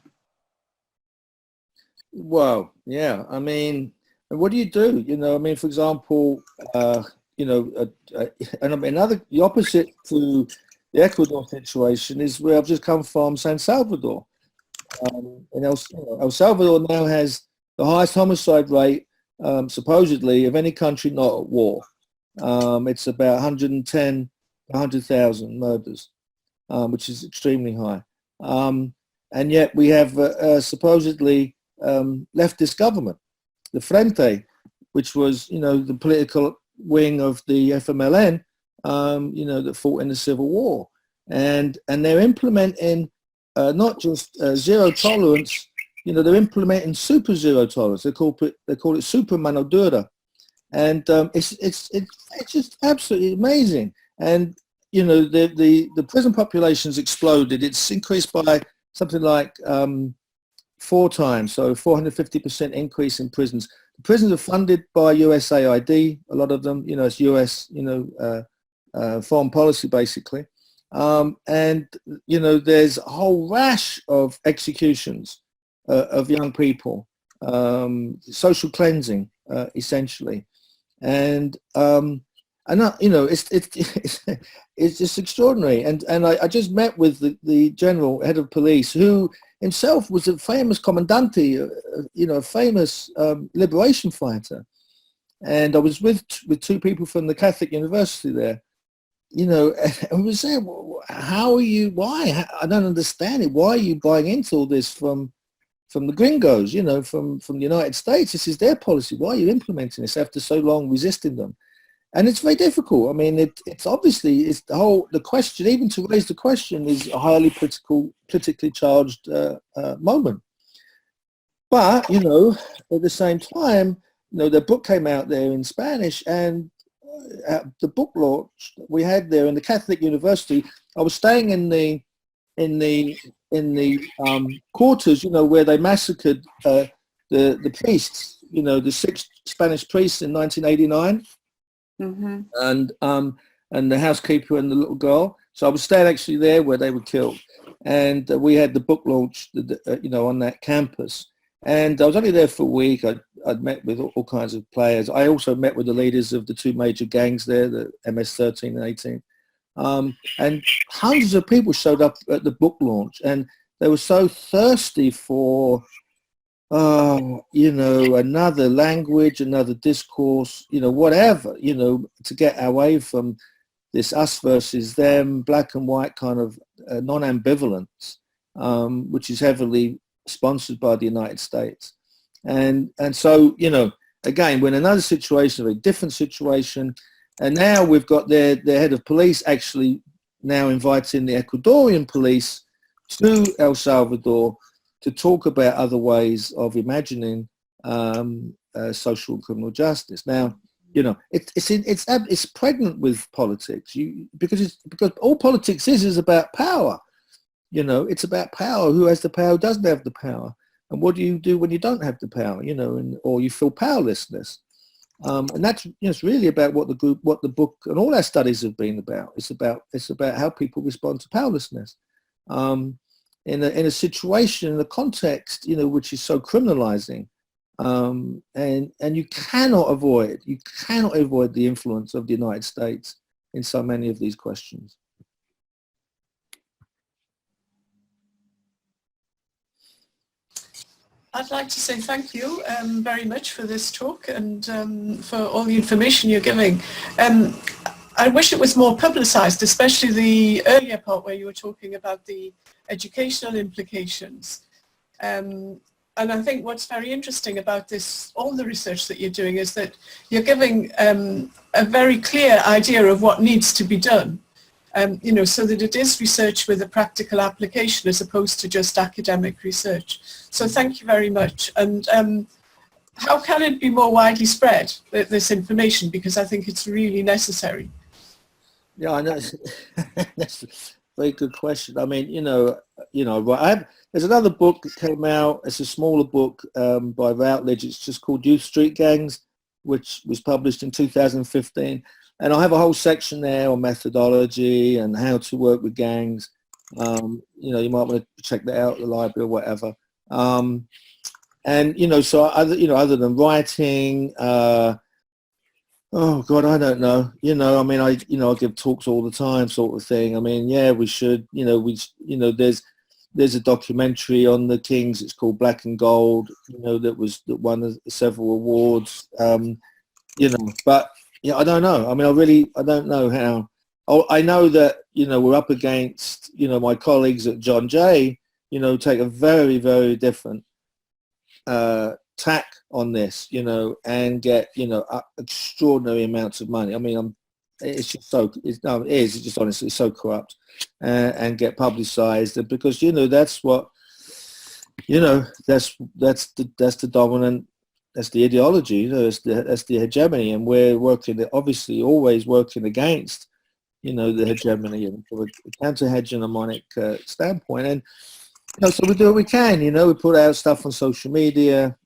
Well, yeah. I mean, what do you do? For example, the opposite to the Ecuador situation is where I've just come from, San Salvador. El Salvador now has the highest homicide rate, supposedly, of any country not at war. It's about 110, 100,000 murders, which is extremely high. And yet we have supposedly leftist government, the Frente, which was, the political wing of the FMLN, that fought in the Civil War. And they're implementing not just zero tolerance, they're implementing super zero tolerance. They call it super mano dura. And it's just absolutely amazing. And, the prison population's exploded. It's increased by something like 4 times, so 450% increase in prisons. The prisons are funded by USAID, a lot of them, it's US, foreign policy basically. And, there's a whole rash of executions of young people, social cleansing, essentially. And and you know, it's just extraordinary. And I just met with the general head of police, who himself was a famous commandante, you know, a famous liberation fighter. And I was with two people from the Catholic University there, you know, and we were saying, well, how are you? Why? I don't understand it. Why are you buying into all this from the gringos? You know, from the United States. This is their policy. Why are you implementing this after so long resisting them? And it's very difficult. I mean, it's obviously, it's the question, even to raise the question, is a highly politically charged moment. But, you know, at the same time, you know, the book came out there in Spanish, and at the book launch we had there in the Catholic University, I was staying in the quarters, you know, where they massacred the priests, you know, the 6 Spanish priests in 1989. Mm-hmm. And the housekeeper and the little girl. So I was staying actually there where they were killed, and we had the book launch, you know, on that campus. And I was only there for a week. I'd met with all kinds of players. I also met with the leaders of the 2 major gangs there, the MS-13 and 18. And hundreds of people showed up at the book launch, and they were so thirsty for you know, another language, another discourse, you know, whatever, you know, to get away from this us versus them, black and white kind of non-ambivalence, which is heavily sponsored by the United States. And so, you know, again, we're in another situation, a very different situation. And now we've got their head of police actually now inviting the Ecuadorian police to El Salvador to talk about other ways of imagining social criminal justice. Now, you know, it's pregnant with politics. Because all politics is about power. You know, it's about power. Who has the power? Who doesn't have the power? And what do you do when you don't have the power? You know, or you feel powerlessness. And that's, you know, it's really about what the book and all our studies have been about. It's about how people respond to powerlessness. In a situation, in a context, you know, which is so criminalizing, and you cannot avoid the influence of the United States in so many of these questions. I'd like to say thank you very much for this talk and for all the information you're giving. I wish it was more publicized, especially the earlier part where you were talking about the educational implications. And I think what's very interesting about this, all the research that you're doing, is that you're giving a very clear idea of what needs to be done, you know, so that it is research with a practical application as opposed to just academic research. So thank you very much. And how can it be more widely spread, this information? Because I think it's really necessary. Yeah, I know. That's a very good question. I mean, you know, there's another book that came out. It's a smaller book by Routledge. It's just called Youth Street Gangs, which was published in 2015. And I have a whole section there on methodology and how to work with gangs. You know, you might want to check that out at the library or whatever. And, you know, so other than writing, oh God, I don't know. You know, I mean, I give talks all the time, sort of thing. I mean, yeah, we should. You know, there's a documentary on the Kings. It's called Black and Gold. You know, that won several awards. You know, but yeah, I don't know. I mean, I don't know how. I know that, you know, we're up against, you know, my colleagues at John Jay. You know, take a very, very different tack on this, you know, and get, you know, extraordinary amounts of money. I mean, it's just it's just honestly so corrupt, and get publicized, because, you know, that's what, you know, that's the dominant, that's the ideology, you know, that's the hegemony, and we're obviously always working against, you know, the hegemony and from a counter-hegemonic standpoint. And, you know, so we do what we can, you know, we put out stuff on social media.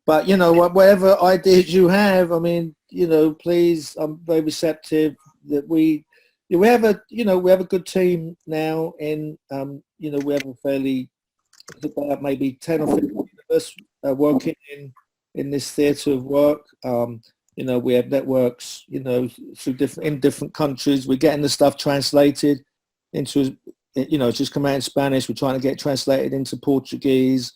But, you know, whatever ideas you have, I mean, you know, please, I'm very receptive that we have a good team now in, you know, we have a fairly, about maybe 10 or 15 of us working in this theatre of work. You know, we have networks, you know, in different countries. We're getting the stuff translated into, you know, it's just come out in Spanish. We're trying to get translated into Portuguese,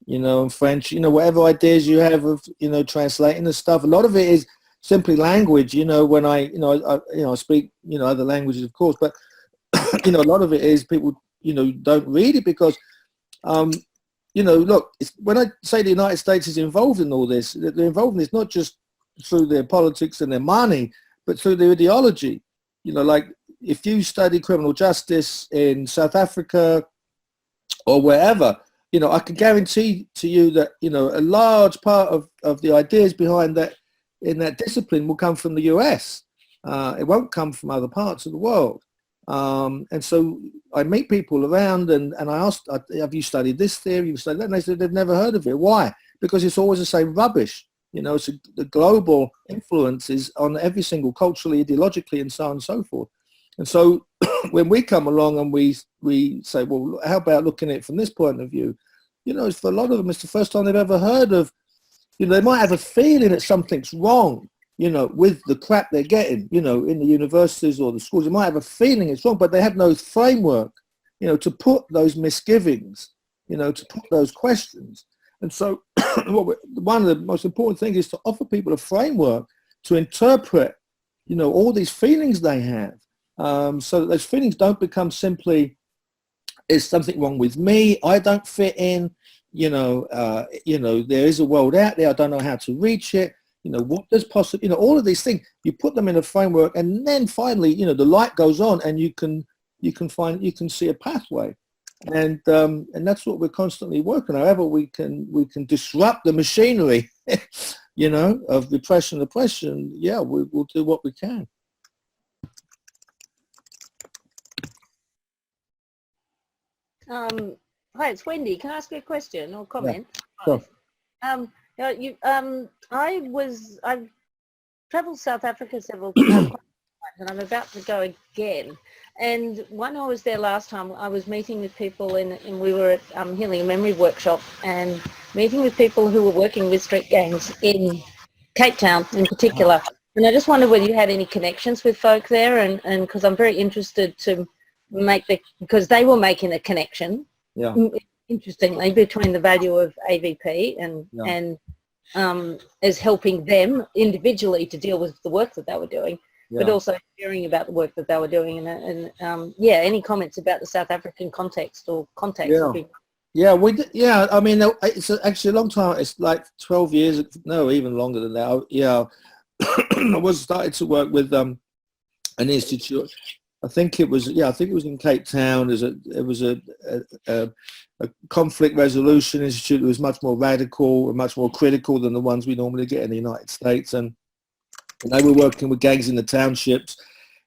you know, and French, you know, whatever ideas you have of, you know, translating the stuff. A lot of it is simply language, you know, when I speak, you know, other languages, of course, but, you know, a lot of it is people, you know, don't read it because, you know, look, when I say the United States is involved in all this, they're involved in this not just through their politics and their money, but through their ideology. You know, like if you study criminal justice in South Africa or wherever, you know, I can guarantee to you that, you know, a large part of the ideas behind that in that discipline will come from the US. It won't come from other parts of the world. And so I meet people around and I asked, have you studied this theory? You've studied that? And they said they've never heard of it. Why? Because it's always the same rubbish. You know, the global influence is on every single culturally, ideologically, and so on and so forth. And so when we come along and we say, well, how about looking at it from this point of view? You know, for a lot of them, it's the first time they've ever heard of, you know, they might have a feeling that something's wrong, you know, with the crap they're getting, you know, in the universities or the schools. They might have a feeling it's wrong, but they have no framework, you know, to put those misgivings, you know, to put those questions. And so one of the most important things is to offer people a framework to interpret, you know, all these feelings they have, so that those feelings don't become simply, is something wrong with me? I don't fit in, you know, there is a world out there. I don't know how to reach it. You know, what does possibly, you know, all of these things, you put them in a framework and then finally, you know, the light goes on and you can see a pathway. And that's what we're constantly working on. However, we can disrupt the machinery, you know, of repression and oppression. Yeah, we'll do what we can. Hi, it's Wendy. Can I ask you a question or comment? Yeah, sure. I've traveled South Africa several times and I'm about to go again. And when I was there last time, I was meeting with people and we were at Healing and Memory Workshop and meeting with people who were working with street gangs in Cape Town in particular. And I just wondered whether you had any connections with folk there and because I'm very interested to make because they were making a connection, yeah, interestingly, between the value of AVP and as helping them individually to deal with the work that they were doing. But also hearing about the work that they were doing and yeah, any comments about the South African context or context? Yeah, we did, yeah. I mean, it's actually a long time. It's like 12 years, no, even longer than that. Yeah, I was started to work with an institute. I think it was in Cape Town. It was a conflict resolution institute that was much more radical and much more critical than the ones we normally get in the United States. And they were working with gangs in the townships,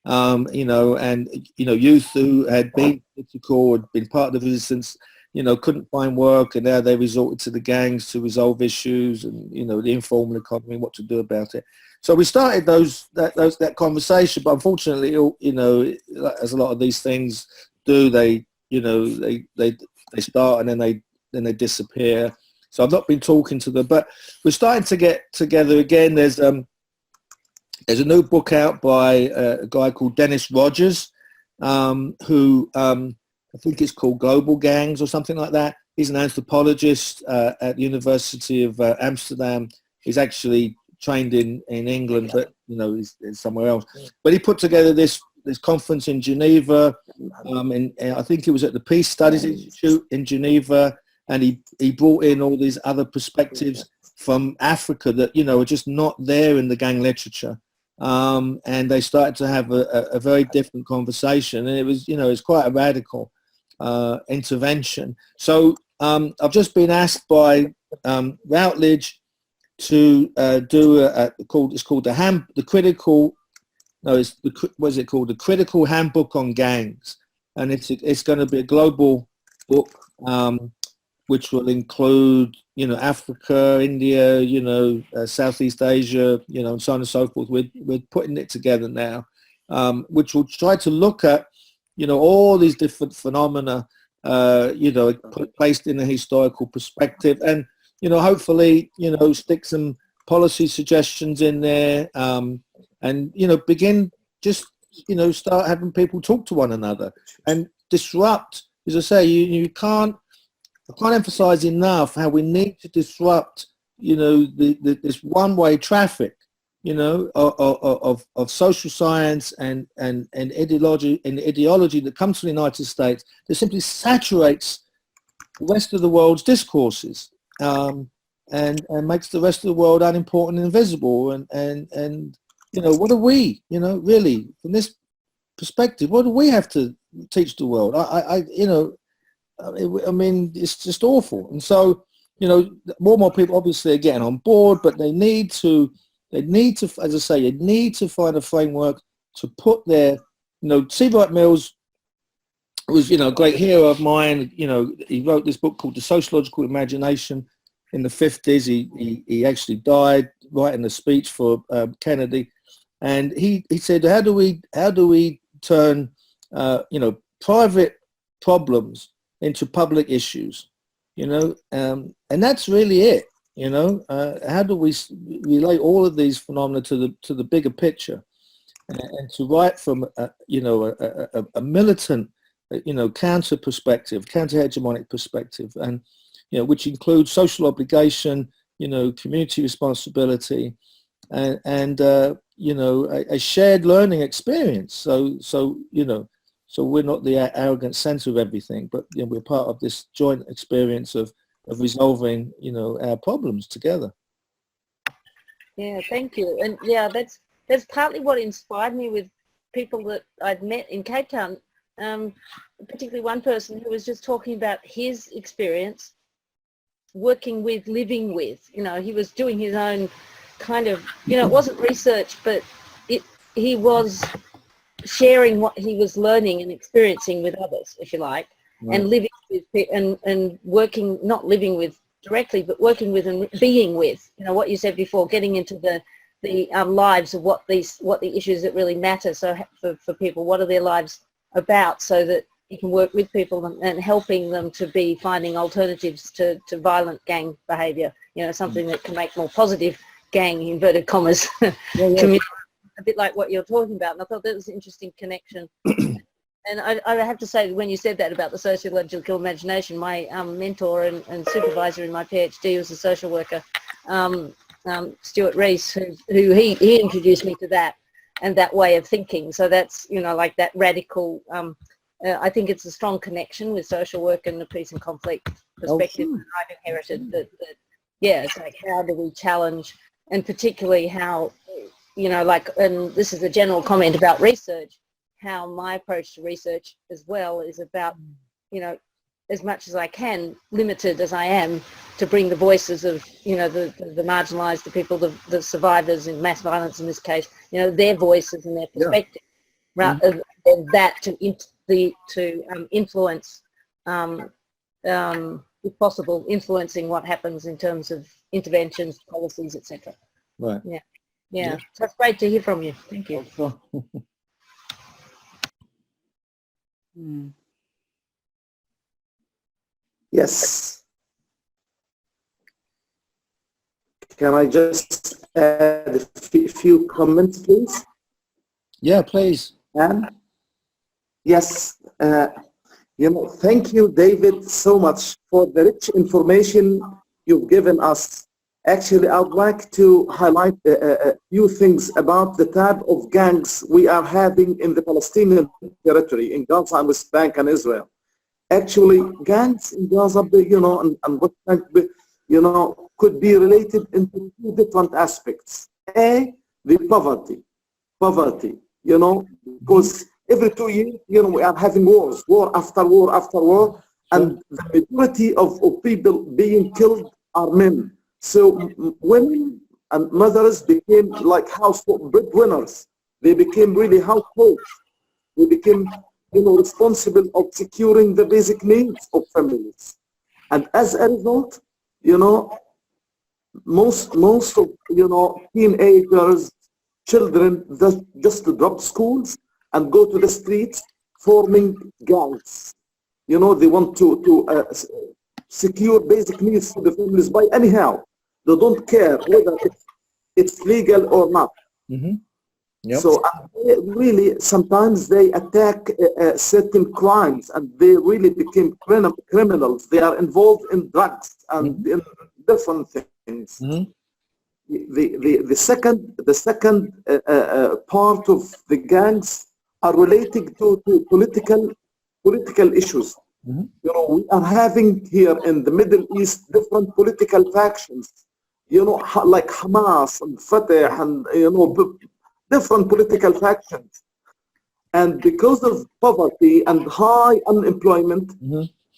you know, and, you know, youth who had been political, had been part of the resistance, you know, couldn't find work, and now they resorted to the gangs to resolve issues and, you know, the informal economy, what to do about it. So we started that conversation, but unfortunately, you know, as a lot of these things do, they, you know, they start and then they disappear. So I've not been talking to them, but we're starting to get together again. There's a new book out by a guy called Dennis Rogers, who I think it's called Global Gangs or something like that. He's an anthropologist at the University of Amsterdam. He's actually trained in England, but, you know, he's somewhere else. But he put together this conference in Geneva, and I think it was at the Peace Studies Institute in Geneva, and he brought in all these other perspectives from Africa that, you know, are just not there in the gang literature. And they started to have a very different conversation, and it was, you know, it's quite a radical intervention. So I've just been asked by Routledge to do it's called the Critical Handbook on Gangs, and it's going to be a global book which will include, you know, Africa, India, you know, Southeast Asia, you know, and so on and so forth. We're putting it together now, which will try to look at, you know, all these different phenomena, you know, placed in a historical perspective, and, you know, hopefully, you know, stick some policy suggestions in there, and begin just start having people talk to one another and disrupt. As I say, I can't emphasize enough how we need to disrupt this one-way traffic of social science and ideology that comes from the United States that simply saturates the rest of the world's discourses, and makes the rest of the world unimportant and invisible. And what do we, really, from this perspective, what do we have to teach the world? I mean, it's just awful. And so, more and more people obviously are getting on board, but they need to, as I say, they need to find a framework to put their, Seabright Mills was, a great hero of mine. He wrote this book called The Sociological Imagination in the 50s. He actually died writing a speech for Kennedy. And he said, how do we turn, private problems into public issues, and that's really it. How do we relate all of these phenomena to the bigger picture, and to write from a militant, counter perspective, counter hegemonic perspective, and which includes social obligation, community responsibility, and a shared learning experience. So we're not the arrogant center of everything, but we're part of this joint experience of resolving, our problems together. Yeah, thank you. And yeah, that's partly what inspired me with people that I'd met in Cape Town, particularly one person who was just talking about his experience working with, living with. He was doing his own kind of, it wasn't research, but he was sharing what he was learning and experiencing with others, if you like, right. And living with and working, not living with directly, but working with and being with, what you said before, getting into the lives of what the issues that really matter. So for people, what are their lives about, so that you can work with people and helping them to be finding alternatives to violent gang behavior, something that can make more positive gang, inverted commas, community. A bit like what you're talking about, and I thought that was an interesting connection. And I have to say, when you said that about the sociological imagination, my mentor and supervisor in my PhD was a social worker, Stuart Rees, who he introduced me to that and that way of thinking. So that's, like that radical, I think it's a strong connection with social work and the peace and conflict perspective that I've inherited. That it's like, how do we challenge, and particularly how, and this is a general comment about research, how my approach to research as well is about, as much as I can, limited as I am, to bring the voices of, the marginalised, the people, the survivors in mass violence in this case, their voices and their perspective, rather than that to influence, if possible, influencing what happens in terms of interventions, policies, etc. Right. Yeah. So it's great to hear from you. Thank you. Yes. Can I just add a few comments, please? Yeah, please. Yes. Thank you, David, so much for the rich information you've given us. Actually, I would like to highlight a few things about the type of gangs we are having in the Palestinian territory, in Gaza and West Bank and Israel. Actually, gangs in Gaza, and West Bank, could be related into two different aspects. A, the poverty, because every 2 years, we are having wars, war after war after war, and the majority of people being killed are men. So women and mothers became like household breadwinners. They became really households. They became, responsible of securing the basic needs of families. And as a result, most of, teenagers, children, just drop schools and go to the streets forming gangs. They want to secure basic needs for the families by anyhow. They don't care whether it's it's legal or not. Mm-hmm. Yep. So really, sometimes they attack certain crimes, and they really became criminals. They are involved in drugs and in different things. Mm-hmm. The second part of the gangs are related to political issues. Mm-hmm. You know, we are having here in the Middle East different political factions. You know, like Hamas and Fatah, and different political factions. And because of poverty and high unemployment,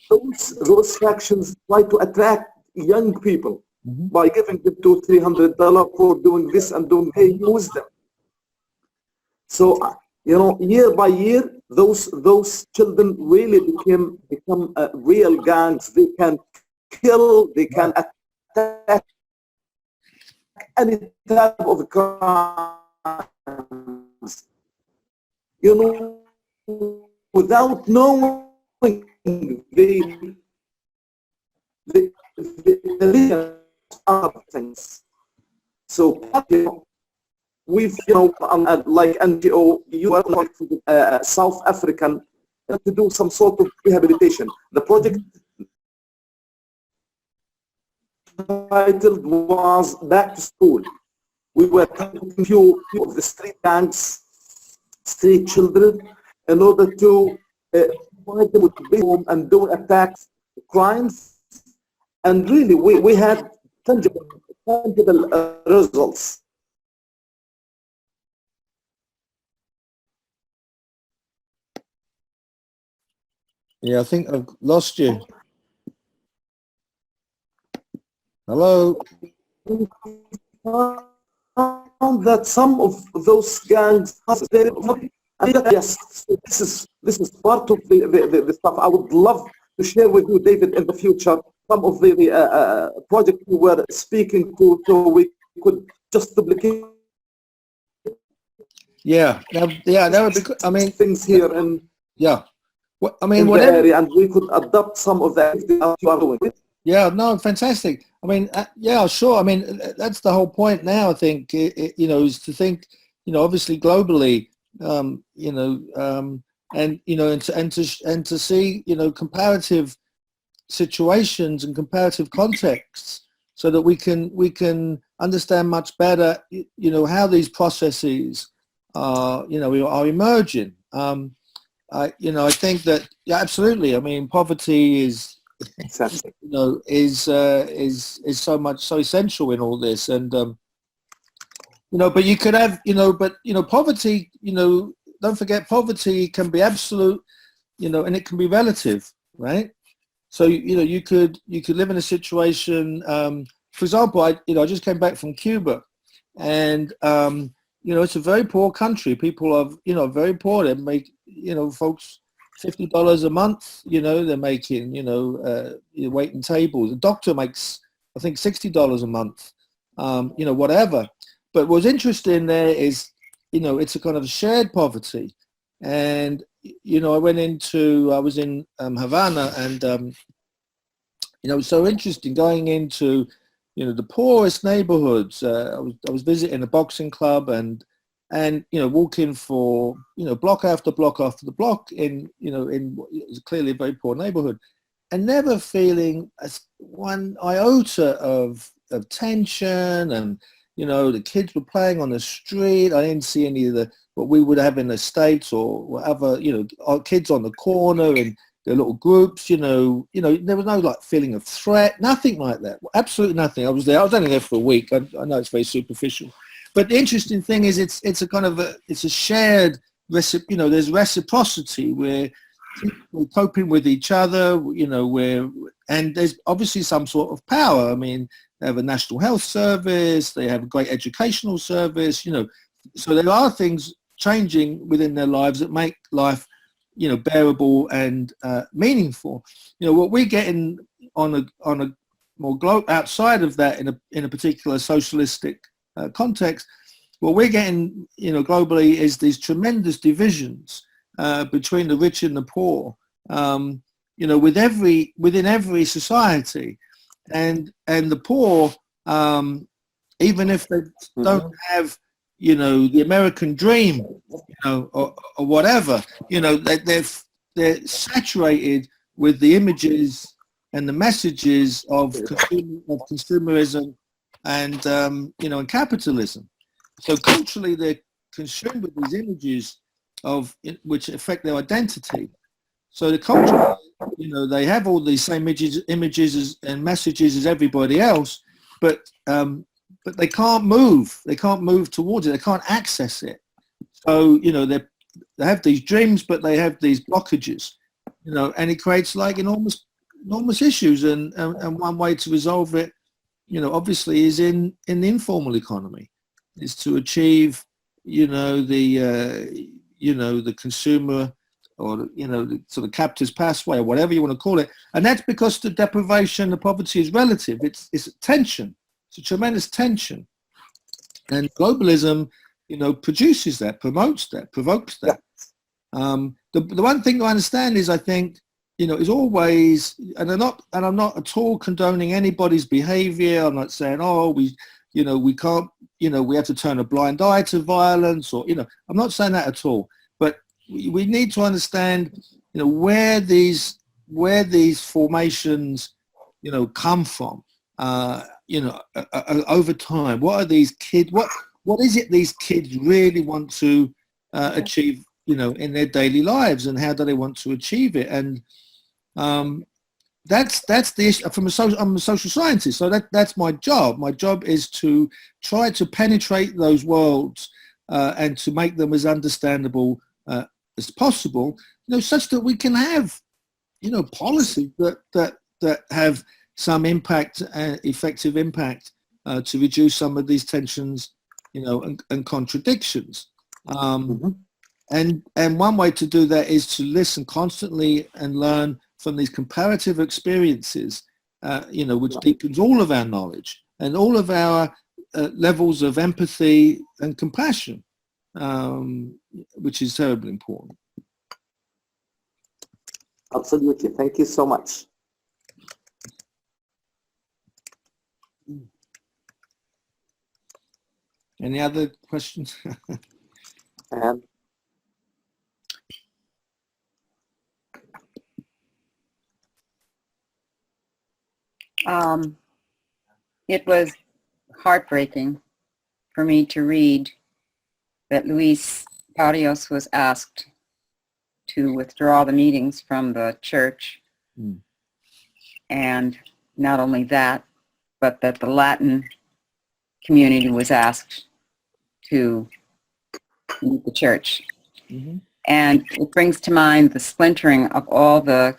those factions try to attract young people by giving them $200-300 for doing this and doing, hey, use them. So, year by year, those children really become real gangs. They can kill, they can attack any type of crime. Without knowing the real other things. So, we've, like NGO, you are working with South African to do some sort of rehabilitation. The project titled was Back to School. We were targeting few of the street gangs, street children, in order to provide them with home and do attacks, crimes, and really we had tangible results. Yeah, I think I've lost you. Hello. Found that some of those gangs, yes, this is part of the stuff I would love to share with you, David, in the future. Some of the projects we were speaking to, so we could just duplicate. Yeah, that would be good. I mean, things here and yeah. Well, I mean, whatever, area, and we could adopt some of that you are doing. Yeah, no, fantastic. I mean, yeah, sure. I mean, that's the whole point now, I think, is to think, obviously globally, and to see, comparative situations and comparative contexts so that we can understand much better, how these processes are emerging. I think that, yeah, absolutely. I mean, poverty is so essential in all this, and but you could have, poverty, don't forget, poverty can be absolute, and it can be relative, right? So you could live in a situation, for example, I just came back from Cuba, and it's a very poor country. People are very poor. They make, folks, $50 a month, they're making, waiting tables. The doctor makes, I think, $60 a month, whatever. But what's interesting there is, it's a kind of shared poverty. And, I was in Havana, and, it was so interesting going into, the poorest neighborhoods. I was visiting a boxing club, and walking for block after block after the block in what is clearly a very poor neighborhood, and never feeling one iota of tension. And the kids were playing on the street. I didn't see any of what we would have in the States or whatever. Our kids on the corner in their little groups. There was no feeling of threat, nothing like that. Absolutely nothing. I was only there for a week. I know it's very superficial. But the interesting thing is it's a kind of it's a shared, there's reciprocity where we're coping with each other, and there's obviously some sort of power. I mean, they have a national health service, they have a great educational service, so there are things changing within their lives that make life, bearable and meaningful. What we're getting on a more outside of that in a particular socialistic context, what we're getting, globally is these tremendous divisions between the rich and the poor, within every society, and the poor, even if they don't have, you know, the American dream, you know, or whatever, you know, they're saturated with the images and the messages of consumerism and, you know, and capitalism. So culturally, they're consumed with these images which affect their identity. So the culture, you know, they have all these same images and messages as everybody else, but they can't move. They can't move towards it. They can't access it. So, you know, they have these dreams, but they have these blockages, you know, and it creates like enormous issues. And one way to resolve it, you know, obviously is in the informal economy, is to achieve, you know, the consumer, or, you know, the sort of capitalist pathway, or whatever you want to call it. And that's because the deprivation, the poverty is relative. It's tension. It's a tremendous tension. And globalism, you know, produces that, promotes that, provokes that. The one thing to understand is, I think, you know, is always, and I'm not at all condoning anybody's behavior. I'm not saying, oh, we can't, you know, we have to turn a blind eye to violence, or, you know, I'm not saying that at all. But we need to understand, you know, where these formations, you know, come from, you know, over time. What are these kids, what is it these kids really want to achieve, you know, in their daily lives, and how do they want to achieve it? And that's the issue. I'm a social scientist, so that's my job. My job is to try to penetrate those worlds and to make them as understandable as possible, you know, such that we can have, you know, policies that have some impact, effective impact, to reduce some of these tensions, you know, and contradictions. And one way to do that is to listen constantly and learn from these comparative experiences, you know, which deepens all of our knowledge and all of our levels of empathy and compassion, which is terribly important. Absolutely. Thank you so much. Any other questions? It was heartbreaking for me to read that Luis Barrios was asked to withdraw the meetings from the church. And not only that, but that the Latin community was asked to leave the church. And it brings to mind the splintering of all the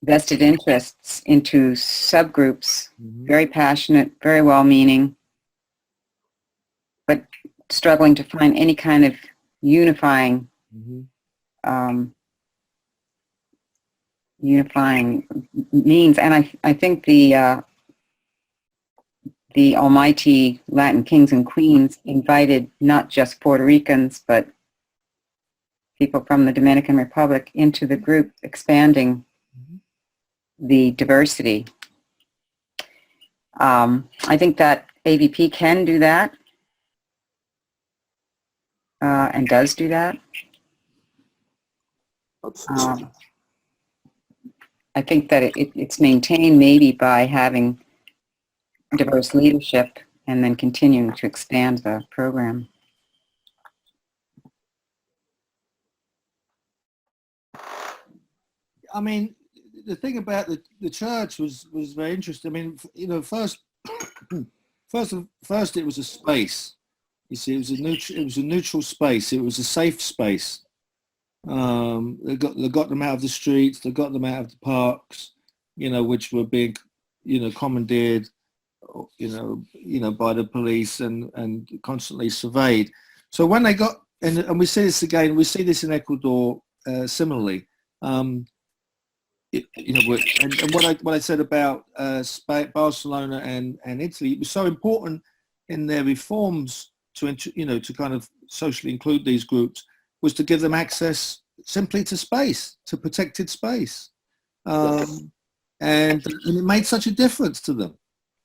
vested interests into subgroups, very passionate, very well-meaning, but struggling to find any kind of unifying means. And I think the almighty Latin kings and queens invited not just Puerto Ricans, but people from the Dominican Republic into the group, expanding the diversity. I think that AVP can do that, and does do that. I think that it's maintained maybe by having diverse leadership and then continuing to expand the program. I mean, the thing about the church was very interesting. I mean, you know, first it was a space. You see, it was a neutral space. It was a safe space. They got them out of the streets. They got them out of the parks, you know, which were being, you know, commandeered, you know, by the police and constantly surveyed. So when they got, and we see this again, we see this in Ecuador similarly. You know, and what I said about Barcelona and Italy, it was so important in their reforms to, you know, to kind of socially include these groups, was to give them access simply to space, to protected space, and it made such a difference to them.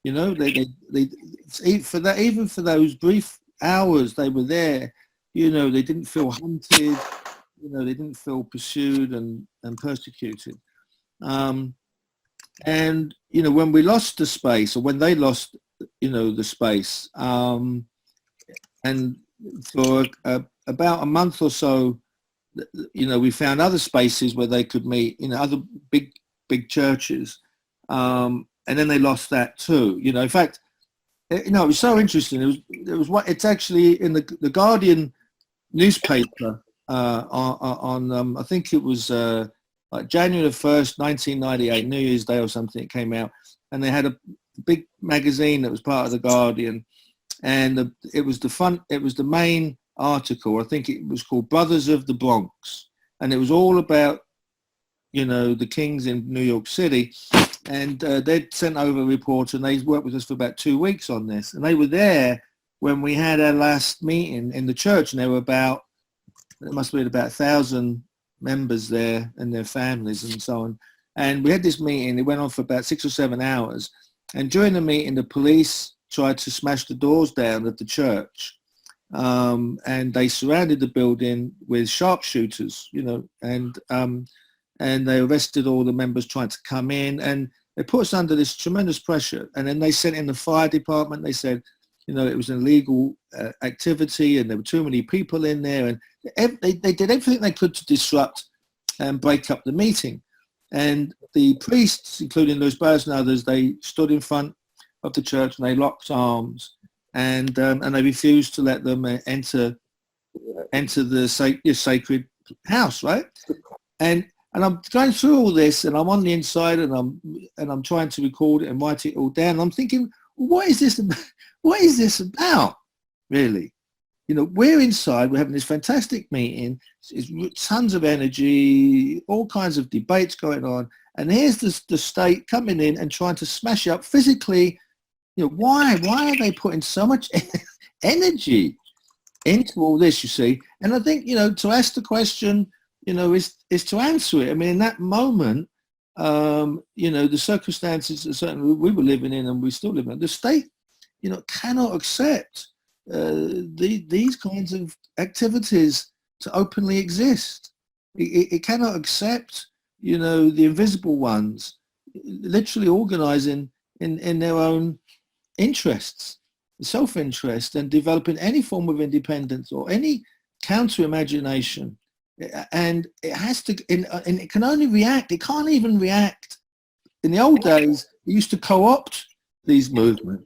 You know, for that, even for those brief hours they were there, you know, they didn't feel hunted. You know, they didn't feel pursued and persecuted. And, you know, when we lost the space, or when they lost, you know, the space, and for about a month or so, you know, we found other spaces where they could meet, you know, other big churches. And then they lost that too. You know, in fact, you know, it was so interesting. It's actually in the Guardian newspaper on I think it was like January 1st, 1998, New Year's Day or something. It came out, and they had a big magazine that was part of the Guardian, and it was the main article. I think it was called Brothers of the Bronx, and it was all about, you know, the Kings in New York City. And they'd sent over a report, and they worked with us for about 2 weeks on this. And they were there when we had our last meeting in the church, and there must have been about 1,000 members there and their families and so on. And we had this meeting. It went on for about 6 or 7 hours. And during the meeting, the police tried to smash the doors down of the church. And they surrounded the building with sharpshooters, you know, and they arrested all the members trying to come in, and they put us under this tremendous pressure. And then they sent in the fire department. They said, you know, it was an illegal activity, and there were too many people in there, and they did everything they could to disrupt and break up the meeting. And the priests, including Louis Barrett and others, they stood in front of the church and they locked arms, and they refused to let them enter the sacred house, right? And I'm going through all this, and I'm on the inside, and I'm trying to record it and write it all down. I'm thinking, what is this about, really? You know, we're inside, we're having this fantastic meeting, it's tons of energy, all kinds of debates going on, and here's the state coming in and trying to smash up physically. You know, why are they putting so much energy into all this, you see? And I think, you know, to ask the question, you know, is to answer it. I mean, in that moment, you know, the circumstances that certainly we were living in, and we still live in, the state, you know, cannot accept these kinds of activities to openly exist. It cannot accept, you know, the invisible ones literally organizing in their own interests, self-interest, and developing any form of independence or any counter-imagination. And it has to, and it can only react. It can't even react. In the old days, it used to co-opt these movements.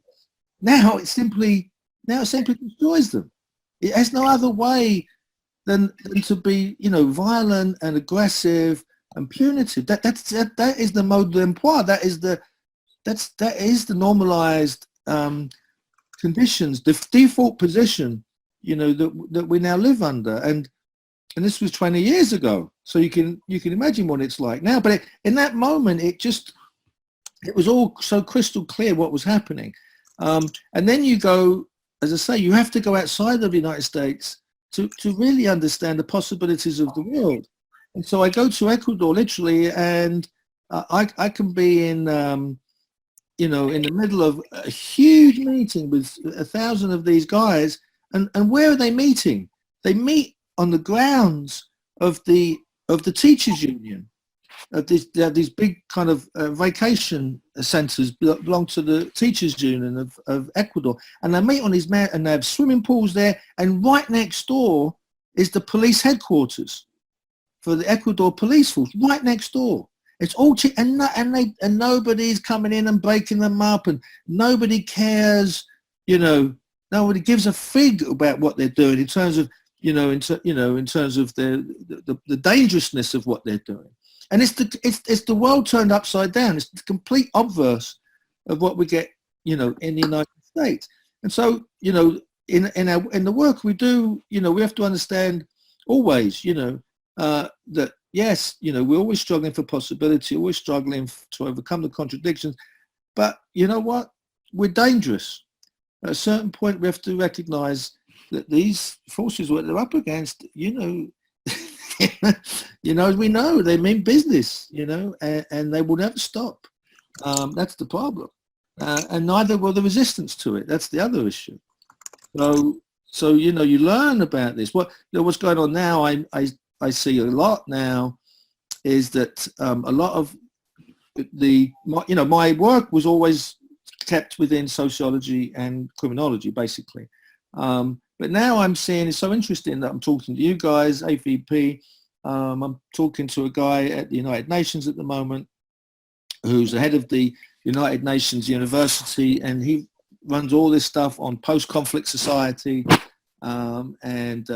Now it simply destroys them. It has no other way than to be, you know, violent and aggressive and punitive. That is the mode d'emploi. That is the normalized conditions, the default position, you know, that we now live under. And this was 20 years ago, so you can imagine what it's like now. But in that moment, it was all so crystal clear what was happening. And then you go, as I say, you have to go outside of the United States to really understand the possibilities of the world. And so I go to Ecuador literally, and I can be in, you know, in the middle of a huge meeting with 1,000 of these guys, and where are they meeting? They meet on the grounds of the teachers union, of these big kind of vacation centres belong to the teachers union of Ecuador, and they meet on these and they have swimming pools there, and right next door is the police headquarters for the Ecuador police force, right next door. It's all cheap, and nobody's coming in and breaking them up, and nobody cares, you know, nobody gives a fig about what they're doing in terms of, in terms of the dangerousness of what they're doing. And it's the world turned upside down. It's the complete obverse of what we get, you know, in the United States. And so, you know, in the work we do, you know, we have to understand always, you know, that yes, you know, we're always struggling for possibility, always struggling to overcome the contradictions. But you know what? We're dangerous. At a certain point, we have to recognize that these forces, what they're up against, you know, you know, as we know, they mean business, you know, and they will never stop. That's the problem. and neither will the resistance to it. That's the other issue. So you know, you learn about this. What's going on now, I see a lot now, is that a lot of my work was always kept within sociology and criminology, basically. But now I'm seeing, it's so interesting that I'm talking to you guys, AVP. I'm talking to a guy at the United Nations at the moment, who's the head of the United Nations University, and he runs all this stuff on post-conflict society and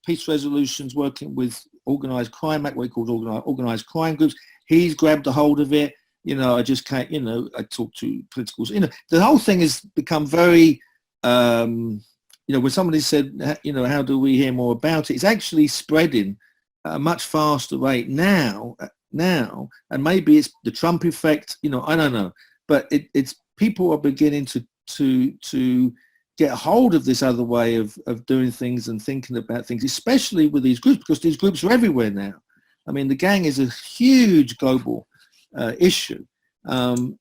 peace resolutions, working with organized crime, what he calls organized crime groups. He's grabbed a hold of it. You know, I just can't, you know, I talk to politicals, you know, the whole thing has become very, you know, when somebody said, you know, how do we hear more about it? It's actually spreading at a much faster rate now, and maybe it's the Trump effect, you know, I don't know, but it's people are beginning to get a hold of this other way of doing things and thinking about things, especially with these groups, because these groups are everywhere now. I mean, the gang is a huge global issue, and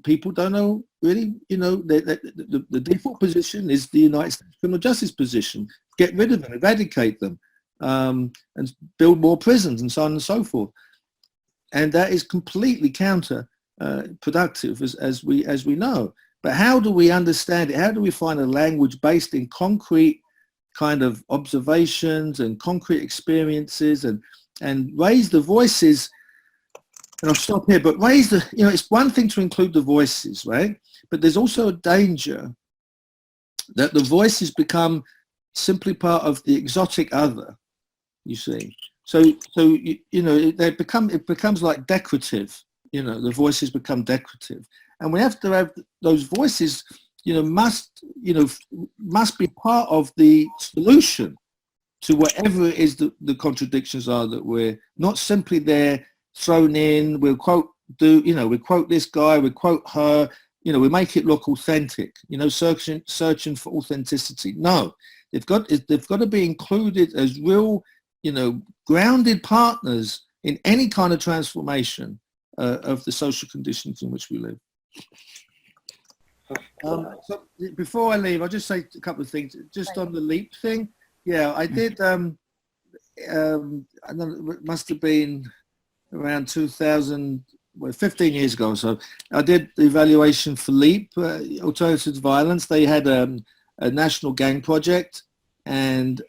people don't know really, you know, the default position is the United States criminal justice position: get rid of them, eradicate them, and build more prisons, and so on and so forth. And that is completely counterproductive, as we know. But how do we understand it? How do we find a language based in concrete kind of observations and concrete experiences, and raise the voices? And I'll stop here, but raise the, you know, it's one thing to include the voices, right? But there's also a danger that the voices become simply part of the exotic other, you see. So you know, it becomes like decorative, you know, the voices become decorative. And we have to have those voices, you know, must be part of the solution to whatever it is the contradictions are that we're not simply there thrown in. We'll quote we quote this guy, we quote her, you know, we make it look authentic, you know, searching for authenticity. No, they've got to be included as real, you know, grounded partners in any kind of transformation of the social conditions in which we live. So before I leave, I'll just say a couple of things. Just on the LEAP thing, yeah, I did. I don't know, it must have been around 2000, 15 years ago or so. I did the evaluation for LEAP, Alternatives to Violence. They had a national gang project, and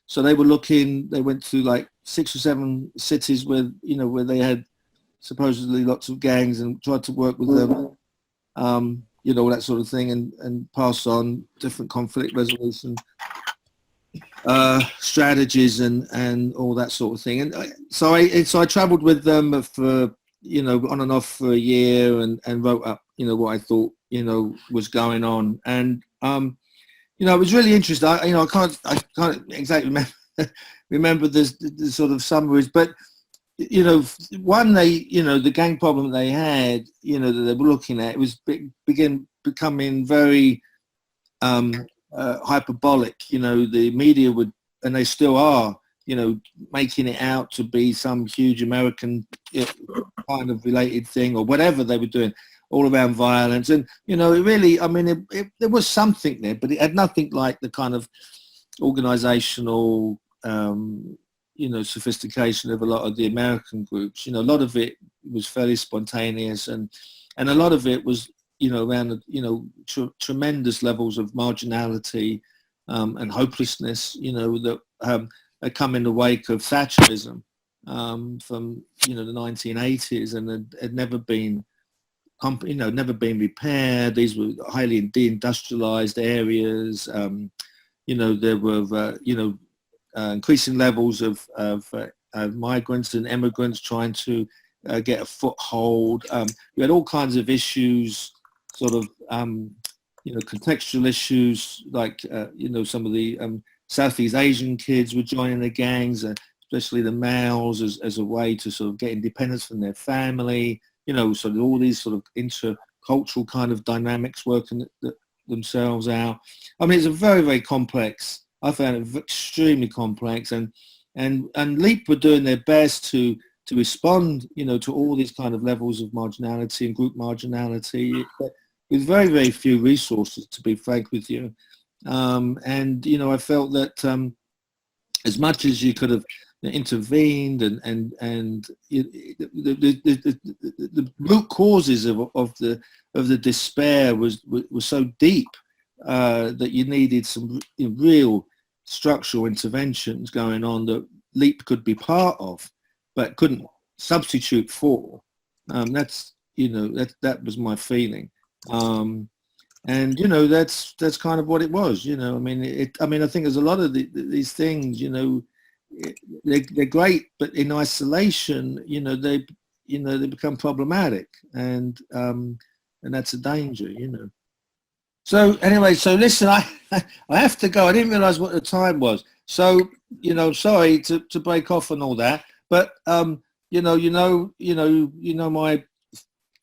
so they were looking. They went to like 6 or 7 cities where they had supposedly lots of gangs, and tried to work with them, you know, all that sort of thing, and pass on different conflict resolution strategies and all that sort of thing. And so I traveled with them for, you know, on and off for a year, and wrote up, you know, what I thought, you know, was going on. And you know, it was really interesting. I can't exactly remember the sort of summaries, but you know, one, the gang problem they had, you know, that they were looking at, it was becoming very hyperbolic. You know, the media would, and they still are, you know, making it out to be some huge American kind of related thing, or whatever they were doing, all around violence. And, you know, it really, I mean, there was something there, but it had nothing like the kind of organizational, you know, sophistication of a lot of the American groups. You know, a lot of it was fairly spontaneous, and a lot of it was, you know, around, you know, tremendous levels of marginality and hopelessness, you know, that had come in the wake of Thatcherism from, you know, the 1980s, and had never been, you know, never been repaired. These were highly deindustrialized areas. You know, there were, you know, increasing levels of migrants and immigrants trying to get a foothold. We had all kinds of issues, sort of, you know, contextual issues, like, you know, some of the Southeast Asian kids were joining the gangs, especially the males, as a way to sort of get independence from their family. You know, so all these sort of intercultural kind of dynamics working themselves out. I mean, it's a very, very complex. I found it extremely complex, and LEAP were doing their best to to respond, you know, to all these kind of levels of marginality and group marginality with very, very few resources, to be frank with you. And, you know, I felt that as much as you could have intervened and the root causes of the despair was so deep that you needed some real structural interventions going on that LEAP could be part of, but couldn't substitute for. That's, you know, that was my feeling. And, you know, that's kind of what it was, you know. I mean, I think there's a lot of these things, you know, they're great, but in isolation, you know, they become problematic, and that's a danger, you know. So anyway, so listen, I have to go. I didn't realize what the time was. So, you know, sorry to break off and all that, but you know my,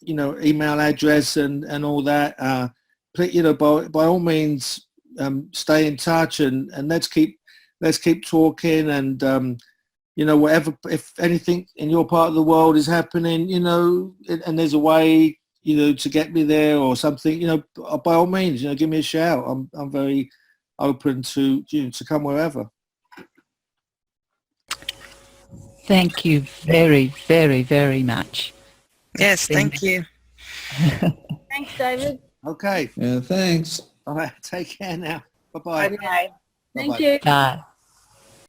you know, email address and all that. You know, by all means, stay in touch and let's keep talking, and you know, whatever, if anything in your part of the world is happening, you know, and there's a way, you know, to get me there or something, you know, by all means, you know, give me a shout. I'm very open to, you know, to come wherever. Thank you very, very, very much. Yes, thank you. Thanks, David. Okay. Yeah, thanks. All right. Take care now. Bye-bye. Okay. Thank Bye-bye. you. Bye.